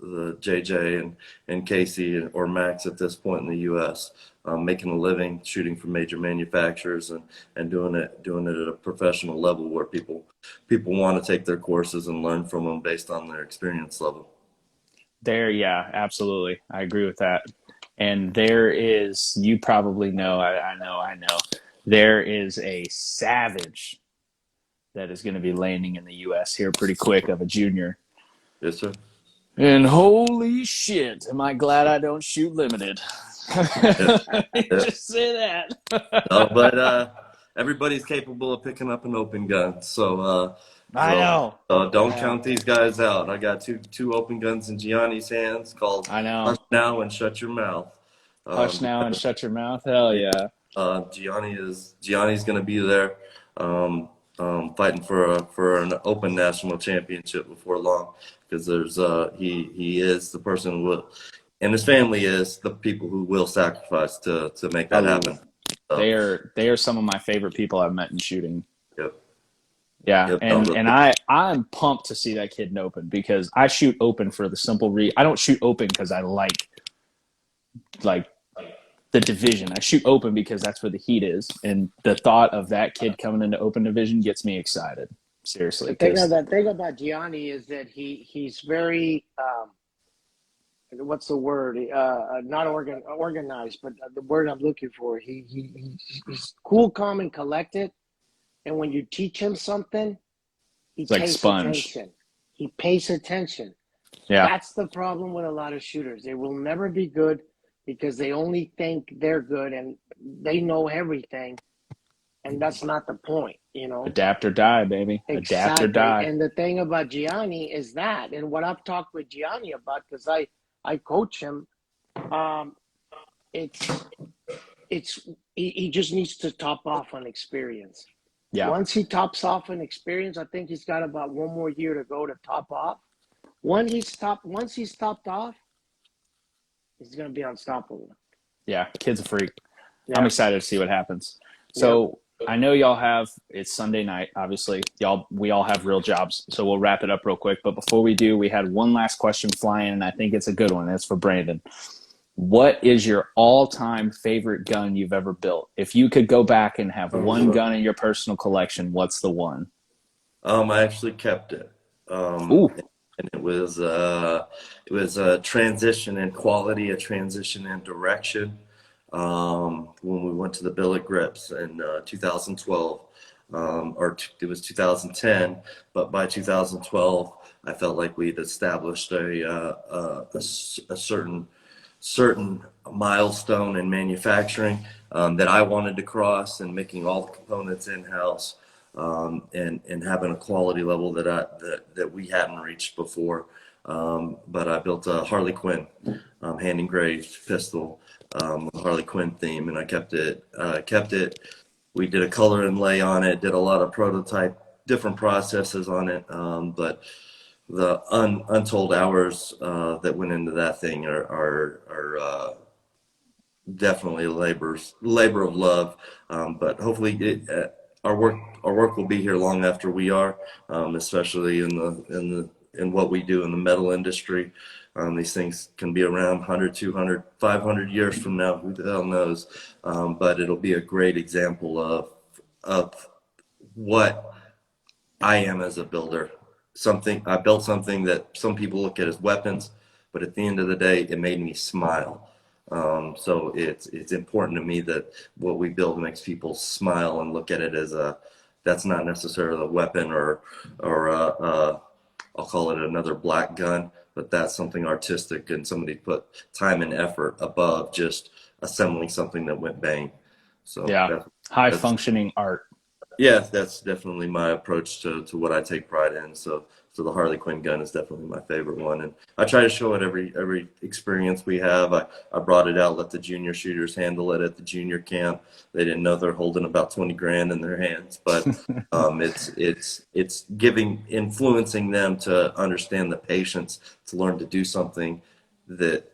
JJ and Casey or Max at this point in the U.S. Making a living shooting for major manufacturers and doing it at a professional level where people want to take their courses and learn from them based on their experience level. Yeah, absolutely. I agree with that. And there is, you probably know, I know, there is a savage that is going to be landing in the U.S. here pretty quick of a junior. Yes, sir. And holy shit, am I glad I don't shoot limited. Just say that. No, but everybody's capable of picking up an open gun. So I know. Don't count these guys out. I got two open guns in Gianni's hands called I know. Hush Now and Shut Your Mouth. Hush now and shut your mouth. Hell yeah. Gianni's going to be there fighting for an open national championship before long, because there's he is the person who will, and his family is the people who will sacrifice to make that happen. So, They are some of my favorite people I've met in shooting. yep. Yeah, Yep. and I'm pumped to see that kid in open, because I shoot open for the simple I don't shoot open because I like the division. I shoot open because that's where the heat is, and the thought of that kid coming into open division gets me excited. Seriously, The thing about Gianni is that he's very what's the word? Not organized, but the word I'm looking for. He's cool, calm, and collected. And when you teach him something, he it's like pays sponge. attention. He pays attention. Yeah, That's the problem with a lot of shooters. They will never be good because they only think they're good and they know everything. And that's not the point, you know? adapt or die, baby. Adapt or Exactly. die. And the thing about Gianni is that, and what I've talked with Gianni about, because I coach him, it's he just needs to top off on experience. Yeah, Once he tops off on experience, I think he's got about one more year to go to top off. Once he's topped off, he's gonna be unstoppable. yeah. Kid's a freak. Yeah. I'm excited to see what happens. So I know y'all have, it's Sunday night, obviously. We all have real jobs, so we'll wrap it up real quick. But before we do, we had one last question fly in, and I think it's a good one. It's for Brandon. What is your all-time favorite gun you've ever built? If you could go back and have one gun in your personal collection, what's the one? I actually kept it. Ooh. And it was a transition in quality, a transition in direction. When we went to the billet grips in 2012, it was 2010, but by 2012, I felt like we'd established a certain milestone in manufacturing that I wanted to cross, and making all the components in-house, and having a quality level that we hadn't reached before. But I built a Harley Quinn hand engraved pistol, Harley Quinn theme, and I kept it. We did a color inlay on it, did a lot of prototype, different processes on it, but the untold hours that went into that thing are definitely a labor of love. But hopefully our work will be here long after we are, especially in what we do in the metal industry. These things can be around 100, 200, 500 years from now. Who the hell knows? But it'll be a great example of what I am as a builder. I built something that some people look at as weapons, but at the end of the day, it made me smile. So it's important to me that what we build makes people smile and look at it as that's not necessarily a weapon or I'll call it another black gun, but that's something artistic and somebody put time and effort above just assembling something that went bang. So yeah, high functioning art. Yeah, that's definitely my approach to what I take pride in. So the Harley Quinn gun is definitely my favorite one, and I try to show it every experience we have. I brought it out, let the junior shooters handle it at the junior camp. They didn't know they're holding about 20 grand in their hands, but it's influencing them to understand the patience to learn to do something that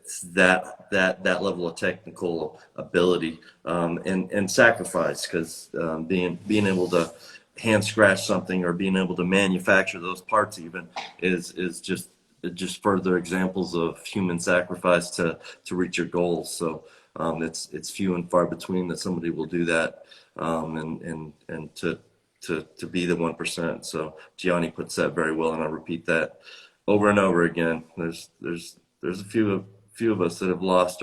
level of technical ability, and sacrifice, because being able to hand scratch something or being able to manufacture those parts even is just further examples of human sacrifice to reach your goals. So it's few and far between that somebody will do that, and to be the 1%. So Gianni puts that very well, and I repeat that over and over again. There's a few of us that have lost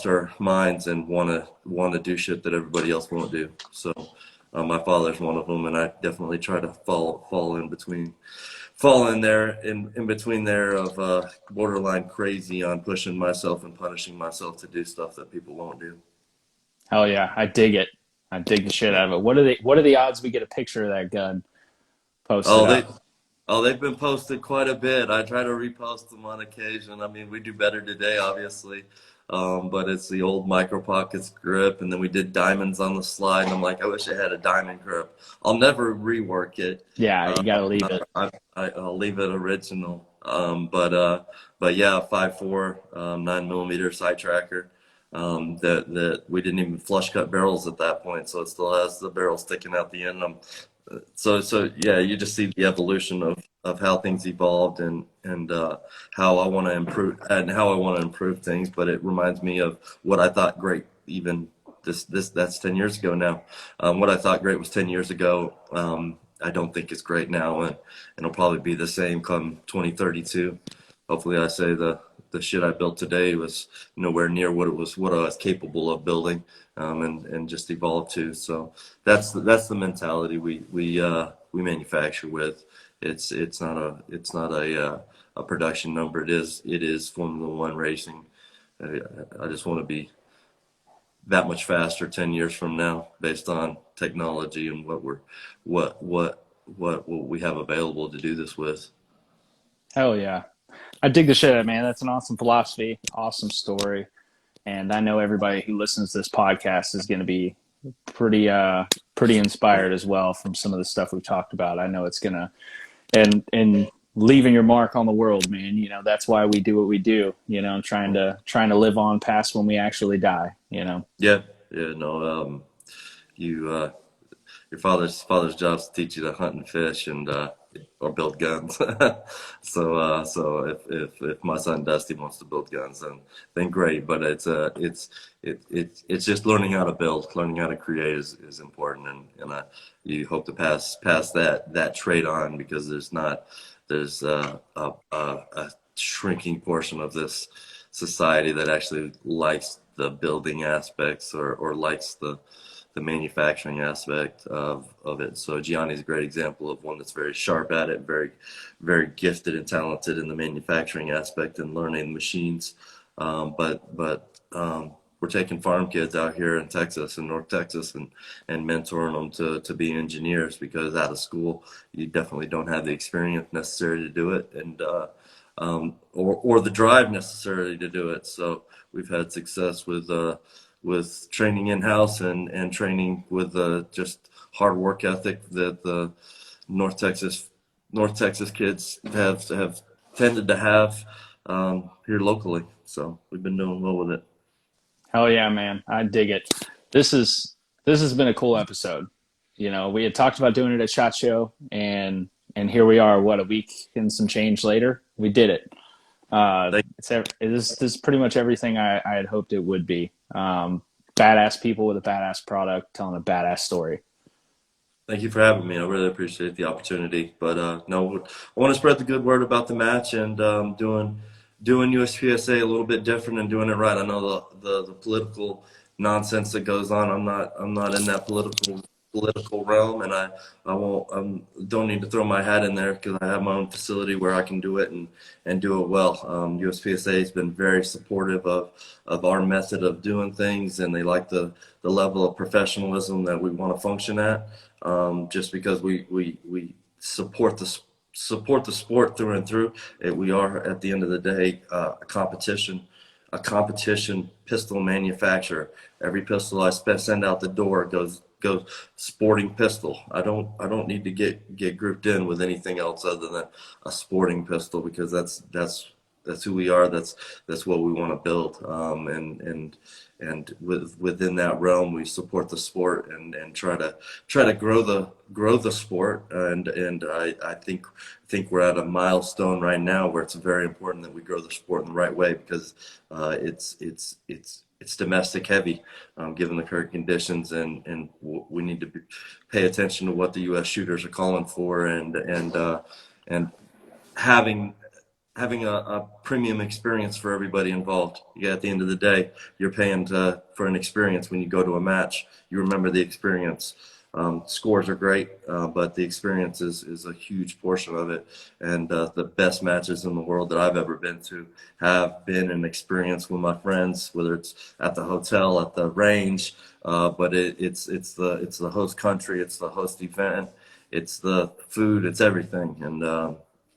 our minds and want to do shit that everybody else won't do. So my father's one of them, and I definitely try to fall in between there of borderline crazy on pushing myself and punishing myself to do stuff that people won't do. Hell yeah, I dig it. I dig the shit out of it. What are the odds we get a picture of that gun posted up? Oh, they've been posted quite a bit. I try to repost them on occasion. I mean, we do better today, obviously. But it's the old Micro Pockets grip, and then we did diamonds on the slide. And I'm like, I wish I had a diamond grip. I'll never rework it. Yeah, Uh, you got to leave it. I'll leave it original. But yeah, 5.4, 9 millimeter sight tracker. That we didn't even flush cut barrels at that point, so it still has the barrel sticking out the end. So yeah, you just see the evolution of how things evolved and how I want to improve things. But it reminds me of what I thought great even that's 10 years ago now. What I thought great was 10 years ago. I don't think it's great now, and it'll probably be the same come 2032. Hopefully, I say the shit I built today was nowhere near what I was capable of building, and just evolved to. So that's the mentality we manufacture with. It's not a production number. It is Formula One racing. I just want to be that much faster 10 years from now based on technology and what we have available to do this with. Hell yeah. I dig the shit out of it, man. That's an awesome philosophy, awesome story. And I know everybody who listens to this podcast is going to be pretty inspired as well from some of the stuff we've talked about. I know it's going to, and leaving your mark on the world, man. You know, that's why we do what we do, you know, trying to live on past when we actually die, you know? Yeah. No, your father's job is to teach you to hunt and fish and or build guns. So if my son Dusty wants to build guns, then great. But it's just learning how to build, learning how to create is important, and you hope to pass that trait on, because there's a shrinking portion of this society that actually likes the building aspects or likes the manufacturing aspect of it. So Gianni's a great example of one that's very sharp at it, very, very gifted and talented in the manufacturing aspect and learning machines. But we're taking farm kids out here in Texas and North Texas and mentoring them to be engineers, because out of school, you definitely don't have the experience necessary to do it, and or the drive necessary to do it. So we've had success with training in-house and training with just hard work ethic that the North Texas kids have tended to have here locally. So we've been doing well with it. Hell yeah, man. I dig it. This has been a cool episode. You know, we had talked about doing it at SHOT Show, and here we are, what, a week and some change later? We did it. This is pretty much everything I had hoped it would be. Badass people with a badass product telling a badass story. Thank you for having me. I really appreciate the opportunity. But no, I want to spread the good word about the match and doing USPSA a little bit different and doing it right. I know the political nonsense that goes on. I'm not in that political realm, and I don't need to throw my hat in there, because I have my own facility where I can do it and do it well. USPSA has been very supportive of our method of doing things, and they like the level of professionalism that we want to function at. Just because we support the sport through and through. We are, at the end of the day, a competition pistol manufacturer. Every pistol I send out the door goes sporting pistol. I don't need to get grouped in with anything else other than a sporting pistol, because that's who we are. That's what we want to build. And within that realm, we support the sport and try to grow the sport. And I think we're at a milestone right now where it's very important that we grow the sport in the right way, because it's domestic heavy, given the current conditions, and we need to pay attention to what the U.S. shooters are calling for, and having a premium experience for everybody involved. Yeah, at the end of the day, you're paying for an experience. When you go to a match, you remember the experience. Scores are great, but the experience is a huge portion of it. And the best matches in the world that I've ever been to have been an experience with my friends, whether it's at the hotel, at the range, but it's the host country, it's the host event, it's the food, it's everything. And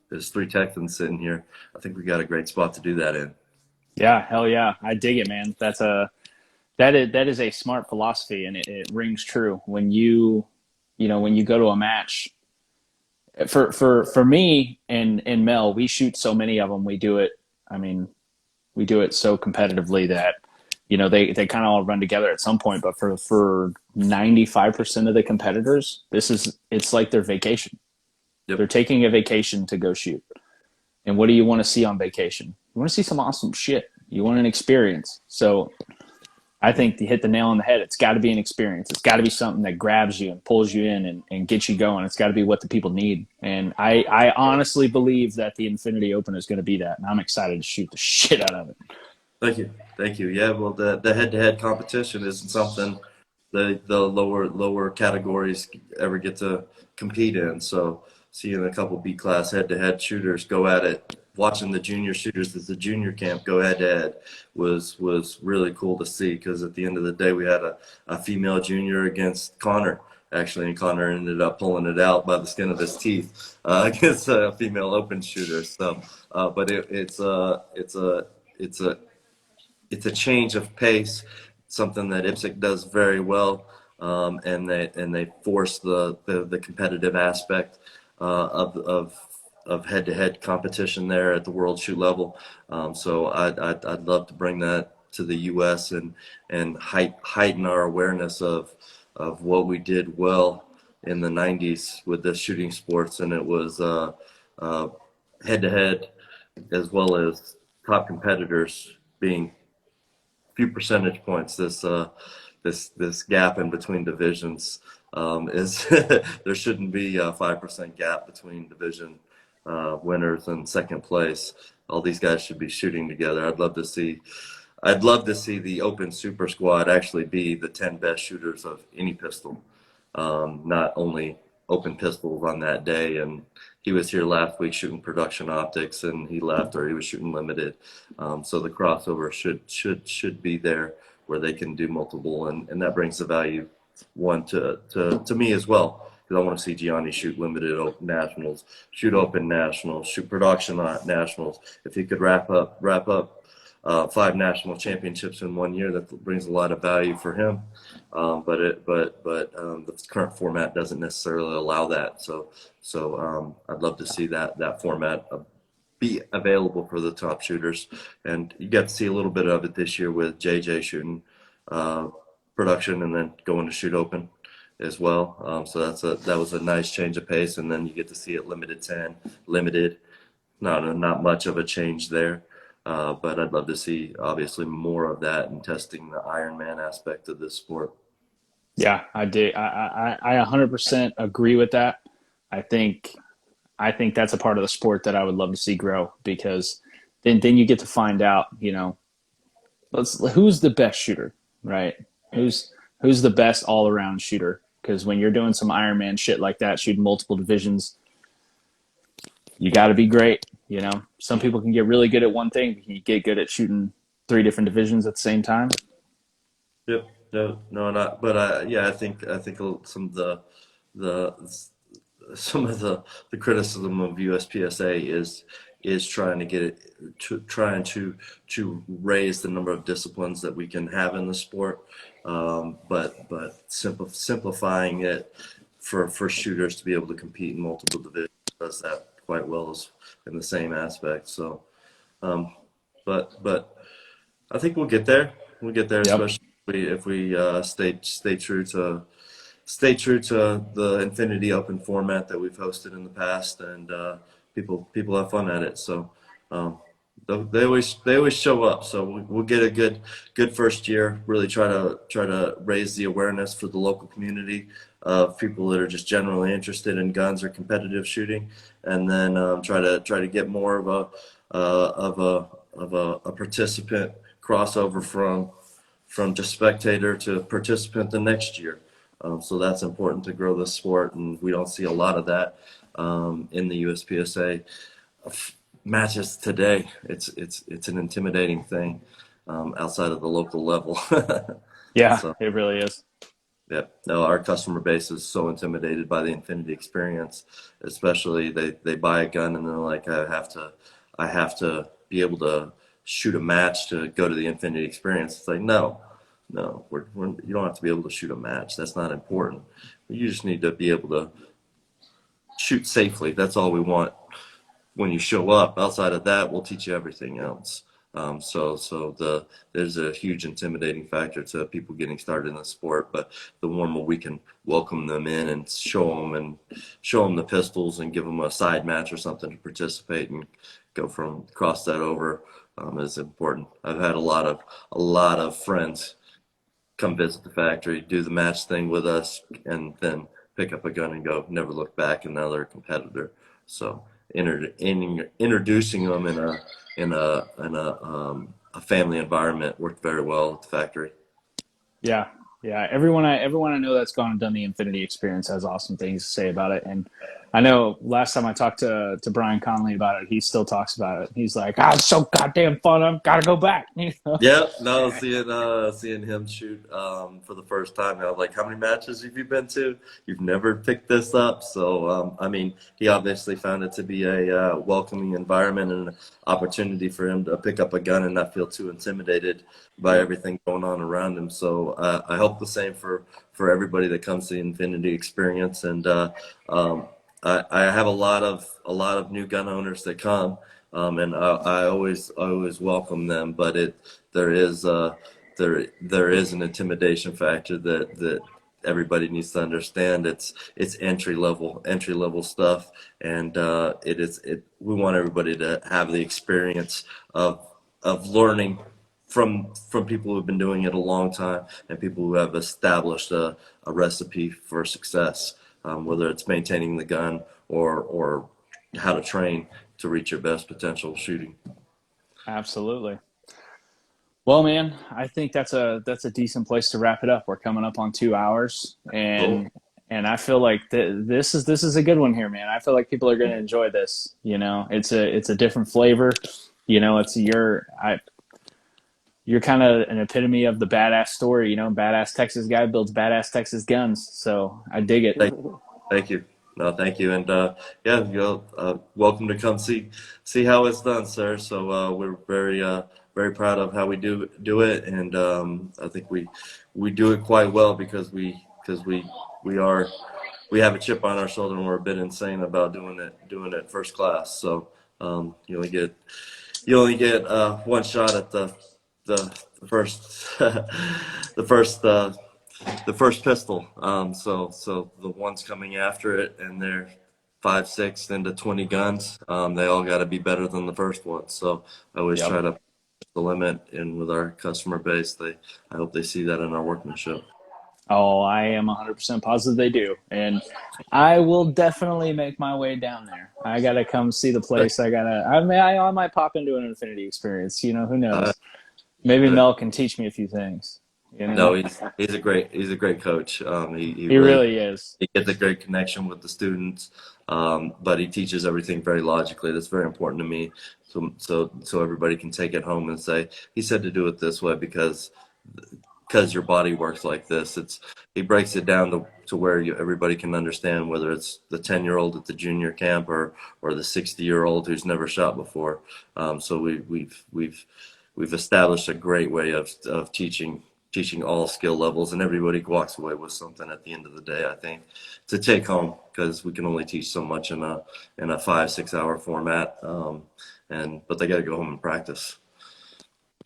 there's 3 Texans sitting here. I think we got a great spot to do that in. Yeah, hell yeah. I dig it, man. That is a smart philosophy, and it rings true when when you go to a match. For me and Mel, we shoot so many of them. We do it. I mean, we do it so competitively that they kind of all run together at some point. But for 95% of the competitors, it's like their vacation. Yep. They're taking a vacation to go shoot. And what do you want to see on vacation? You want to see some awesome shit. You want an experience. So I think you hit the nail on the head. It's got to be an experience. It's got to be something that grabs you and pulls you in and gets you going. It's got to be what the people need. And I honestly believe that the Infinity Open is going to be that. And I'm excited to shoot the shit out of it. Thank you. Yeah, well, the head-to-head competition isn't something the lower categories ever get to compete in. So seeing a couple B-class head-to-head shooters go at it, watching the junior shooters at the junior camp go head-to-head was really cool to see, because at the end of the day we had a female junior against Connor, actually, and Connor ended up pulling it out by the skin of his teeth against a female open shooter. So, but it's a change of pace, something that IPSC does very well, and they force the competitive aspect of head-to-head competition there at the world shoot level. So I'd love to bring that to the U.S. and heighten our awareness of what we did well in the 90s with the shooting sports, and it was head-to-head as well as top competitors being few percentage points. This gap in between divisions is there shouldn't be a 5% gap between division winners and second place. All these guys should be shooting together. I'd love to see the Open Super Squad actually be the 10 best shooters of any pistol, not only open pistols on that day. And he was here last week shooting production optics, and he left, or he was shooting limited. So the crossover should be there where they can do multiple, and that brings the value one to me as well, because I want to see Gianni shoot limited open nationals, shoot open nationals, shoot production nationals. If he could wrap up 5 national championships in 1 year, that brings a lot of value for him. But the current format doesn't necessarily allow that. So I'd love to see that format be available for the top shooters. And you got to see a little bit of it this year with JJ shooting production and then going to shoot open as well. So that was a nice change of pace. And then you get to see it limited 10, limited. Not much of a change there. But I'd love to see, obviously, more of that and testing the Ironman aspect of this sport. Yeah, I do. I 100% agree with that. I think that's a part of the sport that I would love to see grow, because then you get to find out, who's the best shooter, right? Who's the best all around shooter? Because when you're doing some Ironman shit like that, shooting multiple divisions, you got to be great. Some people can get really good at one thing. Can you get good at shooting 3 different divisions at the same time? Yep. No, not. But yeah, I think some of the criticism of USPSA is trying to get it trying to raise the number of disciplines that we can have in the sport, but simplifying it for shooters to be able to compete in multiple divisions does that quite well as in the same aspect. So, but I think we'll get there. We'll get there, yep. Especially if we stay true to the Infinity Open format that we've hosted in the past, and people have fun at it. So they always show up. So we'll get a good first year. Really try to raise the awareness for the local community of people that are just generally interested in guns or competitive shooting, and then try to get more of a participant crossover from just spectator to participant the next year. So that's important to grow the sport, and we don't see a lot of that in the USPSA matches today. It's an intimidating thing outside of the local level. Yeah, so, it really is. Yeah, no, our customer base is so intimidated by the Infinity experience, especially they buy a gun and they're like, I have to be able to shoot a match to go to the Infinity experience. It's like, no, you don't have to be able to shoot a match. That's not important. You just need to be able to shoot safely. That's all we want when you show up. Outside of that, we'll teach you everything else. There's a huge intimidating factor to people getting started in the sport, but the warmer we can welcome them in and show them the pistols and give them a side match or something to participate and cross that over is important. I've had a lot of friends come visit the factory, do the match thing with us, and then pick up a gun and go, never look back, and now they're a competitor. So introducing them in a family environment worked very well at the factory. Yeah. Yeah. Everyone I know that's gone and done the Infinity experience has awesome things to say about it. And I know last time I talked to Brian Conley about it, he still talks about it. He's like, it's so goddamn fun. I've got to go back. You know? Yeah, no, seeing him shoot for the first time, I was like, how many matches have you been to? You've never picked this up. So, I mean, he obviously found it to be a welcoming environment and an opportunity for him to pick up a gun and not feel too intimidated by everything going on around him. So I hope the same for everybody that comes to the Infinity experience. And I have a lot of new gun owners that come. And I always welcome them, but there is an intimidation factor that everybody needs to understand. It's entry level stuff, and we want everybody to have the experience of learning from people who've been doing it a long time and people who have established a recipe for success, whether it's maintaining the gun or how to train to reach your best potential shooting. Absolutely. Well, man, I think that's a decent place to wrap it up. We're coming up on 2 hours, and Cool. and I feel like this is a good one here, man. I feel like people are going to enjoy this. You know, it's a different flavor. You know, you're kind of an epitome of the badass story. You know, badass Texas guy builds badass Texas guns. So I dig it. Thank you. No, thank you. And welcome to come see how it's done, sir. So we're very proud of how we do it, and I think we do it quite well because we have a chip on our shoulder and we're a bit insane about doing it first class. So you only get one shot at the first the first pistol. So the ones coming after it, and they're 5, 6 into 20 guns. They all got to be better than the first one. So I always try to push the limit, and with our customer base, I hope they see that in our workmanship. Oh, I am 100% positive they do. And I will definitely make my way down there. I got to come see the place. I might pop into an Infinity experience. You know, who knows? Maybe Mel can teach me a few things. You know? No, he's a great coach. He really is. He gets a great connection with the students, but he teaches everything very logically. That's very important to me. So everybody can take it home and say, he said to do it this way because your body works like this. He breaks it down to where everybody can understand, whether it's the 10-year-old at the junior camp or the 60-year-old who's never shot before. So we've established a great way of teaching all skill levels, and everybody walks away with something at the end of the day, I think, to take home, because we can only teach so much in a 5-6 hour format. But they got to go home and practice.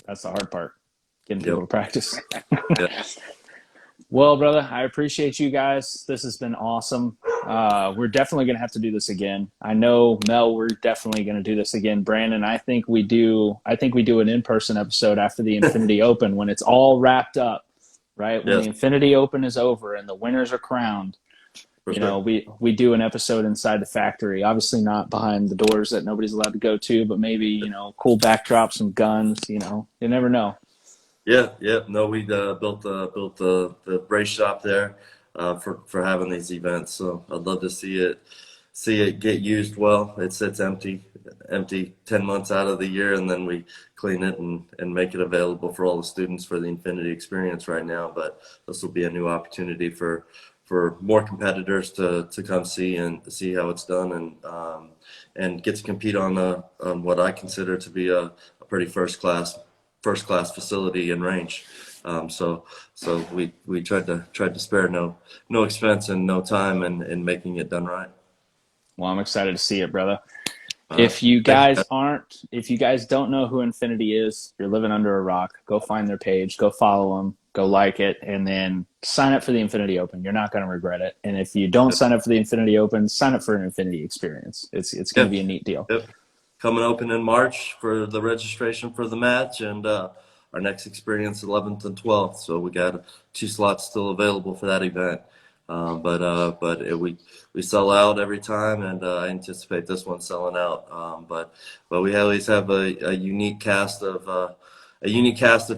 That's the hard part, getting people to practice. Yeah. Well, brother, I appreciate you guys. This has been awesome. We're definitely going to have to do this again. I know, Mel, we're definitely going to do this again. Brandon, I think we do an in-person episode after the Infinity Open when it's all wrapped up, right? When the Infinity Open is over and the winners are crowned. You know, we do an episode inside the factory, obviously not behind the doors that nobody's allowed to go to, but maybe, you know, cool backdrop, some guns, you know, you never know. Yeah. No, we built the brace shop there for having these events. So I'd love to see see it get used well. It sits empty 10 months out of the year, and then we clean it and make it available for all the students for the Infinity experience right now. But this will be a new opportunity for more competitors to come see how it's done, and get to compete on what I consider to be a pretty first class facility and range. So we tried to spare no expense and no time in making it done right. Well, I'm excited to see it, brother. If you guys don't know who Infinity is, you're living under a rock. Go find their page, go follow them, go like it, and then sign up for the Infinity Open. You're not going to regret it. And if you don't sign up for the Infinity Open, sign up for an Infinity experience. It's going to be a neat deal. Yep. Coming open in March for the registration for the match, and our next experience 11th and 12th. So we got 2 slots still available for that event. We sell out every time, and I anticipate this one selling out. But we always have a unique cast of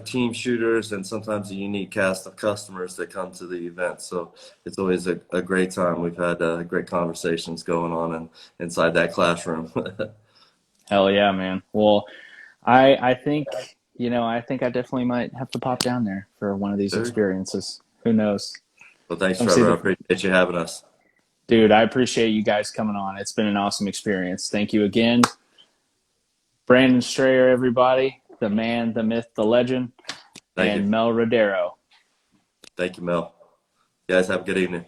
team shooters, and sometimes a unique cast of customers that come to the event. So it's always a great time. We've had great conversations going on inside that classroom. Hell yeah, man. Well, I think I definitely might have to pop down there for one of these experiences. Who knows? Well, thanks, Trevor. I appreciate you having us. Dude, I appreciate you guys coming on. It's been an awesome experience. Thank you again. Brandon Strayer, everybody. The man, the myth, the legend. Thank you. Mel Rodero. Thank you, Mel. You guys have a good evening.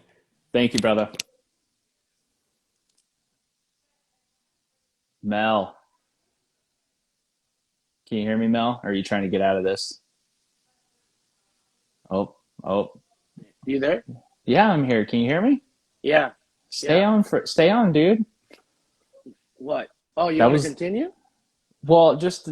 Thank you, brother. Mel. Can you hear me, Mel? Or are you trying to get out of this? Oh. You there? Yeah, I'm here. Can you hear me? Yeah. Stay on, dude. What? Oh, you want to continue? Well, just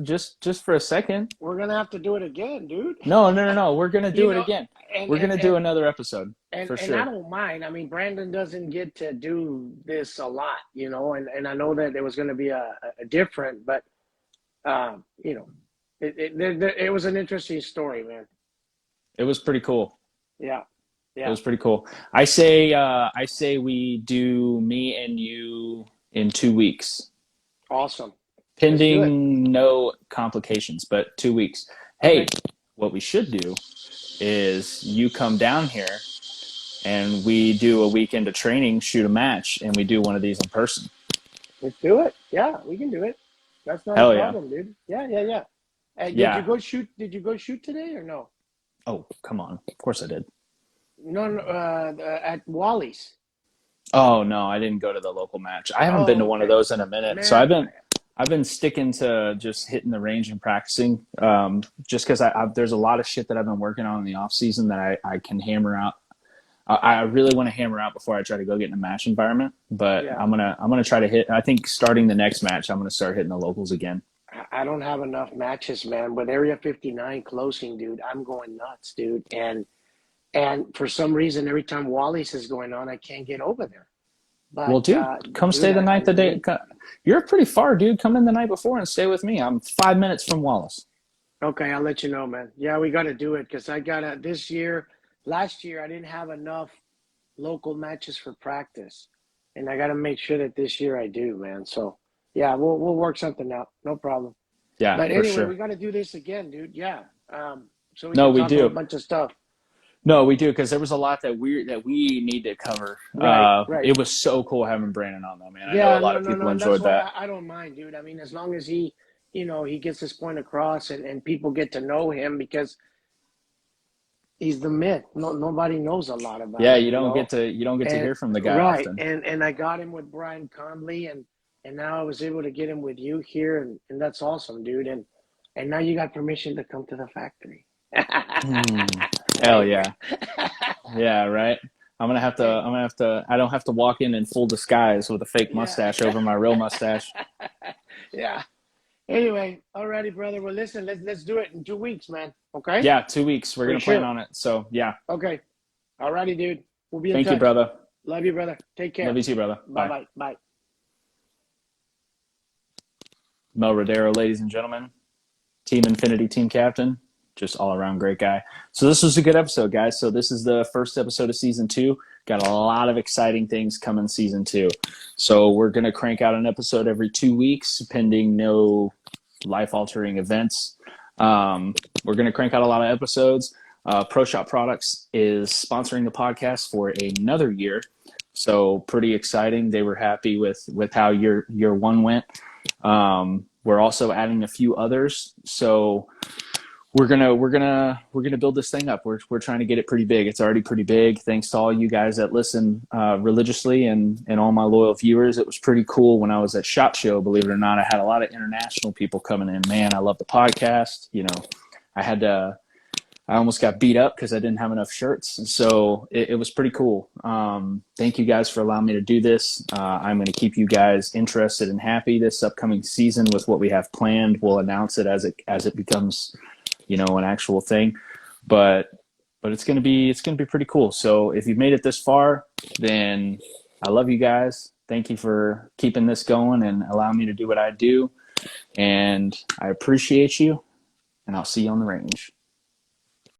for a second. We're gonna have to do it again, dude. No. We're gonna do it again. We're gonna do another episode for sure. And I don't mind. I mean, Brandon doesn't get to do this a lot, and I know that there was gonna be a different, but it was an interesting story, man. It was pretty cool. Yeah. It was pretty cool. I say we do me and you in 2 weeks. Awesome. Pending no complications, but 2 weeks. Hey, what we should do is you come down here and we do a weekend of training, shoot a match, and we do one of these in person. Let's do it. Yeah, we can do it. That's not a problem, dude. Yeah. Did you go shoot today or no? Oh, come on. Of course I did. No, at Wally's. Oh no, I didn't go to the local match. I haven't been to one of those in a minute. Man. So I've been sticking to just hitting the range and practicing. Just because there's a lot of shit that I've been working on in the off season that I can hammer out. I really want to hammer out before I try to go get in a match environment. But yeah. I'm gonna try to hit. I think starting the next match, I'm gonna start hitting the locals again. I don't have enough matches, man. With Area 59 closing, dude, I'm going nuts, dude. And for some reason, every time Wally's is going on, I can't get over there. But, well, dude, come stay the night the day. You're pretty far, dude. Come in the night before and stay with me. I'm 5 minutes from Wallace. Okay, I'll let you know, man. Yeah, we got to do it because last year, I didn't have enough local matches for practice. And I got to make sure that this year I do, man. So, yeah, we'll work something out. No problem. Yeah, but anyway, sure. We got to do this again, dude. Yeah. So we can talk do about a bunch of stuff. No, we do, because there was a lot that we need to cover. Right. It was so cool having Brandon on, though, man. I know a lot of people enjoyed that. I don't mind, dude. I mean, as long as he gets his point across and people get to know him, because he's the myth. Nobody knows a lot about him. Yeah, you don't get to hear from the guy often. And I got him with Brian Conley, and now I was able to get him with you here, and that's awesome, dude. And now you got permission to come to the factory. Hell yeah. Yeah, right. I'm gonna have to I don't have to walk in full disguise with a fake mustache over my real mustache. Yeah. Anyway, alrighty, brother. Well, listen, let's do it in 2 weeks, man. Okay? Yeah, 2 weeks. We're gonna plan on it. So yeah. Okay. Alrighty, dude. We'll be in touch. Thank you, brother. Love you, brother. Take care. Love you too, brother. Bye. Bye. Mel Rodero, ladies and gentlemen. Team Infinity team captain. just all around great guy. So this was a good episode, guys. So this is the first episode of season 2. Got a lot of exciting things coming season 2. So we're going to crank out an episode every 2 weeks, pending no life-altering events. We're going to crank out a lot of episodes. Pro Shop Products is sponsoring the podcast for another year. So pretty exciting. They were happy with how year 1 went. We're also adding a few others. So we're gonna build this thing up. We're trying to get it pretty big. It's already pretty big. Thanks to all you guys that listen religiously and all my loyal viewers. It was pretty cool when I was at SHOT Show. Believe it or not, I had a lot of international people coming in. Man, I love the podcast. You know, I almost got beat up because I didn't have enough shirts. And so it was pretty cool. Thank you guys for allowing me to do this. I'm going to keep you guys interested and happy this upcoming season with what we have planned. We'll announce it as it becomes, you know, an actual thing. But it's going to be pretty cool. So if you've made it this far, then I love you guys. Thank you for keeping this going and allowing me to do what I do. And I appreciate you. And I'll see you on the range.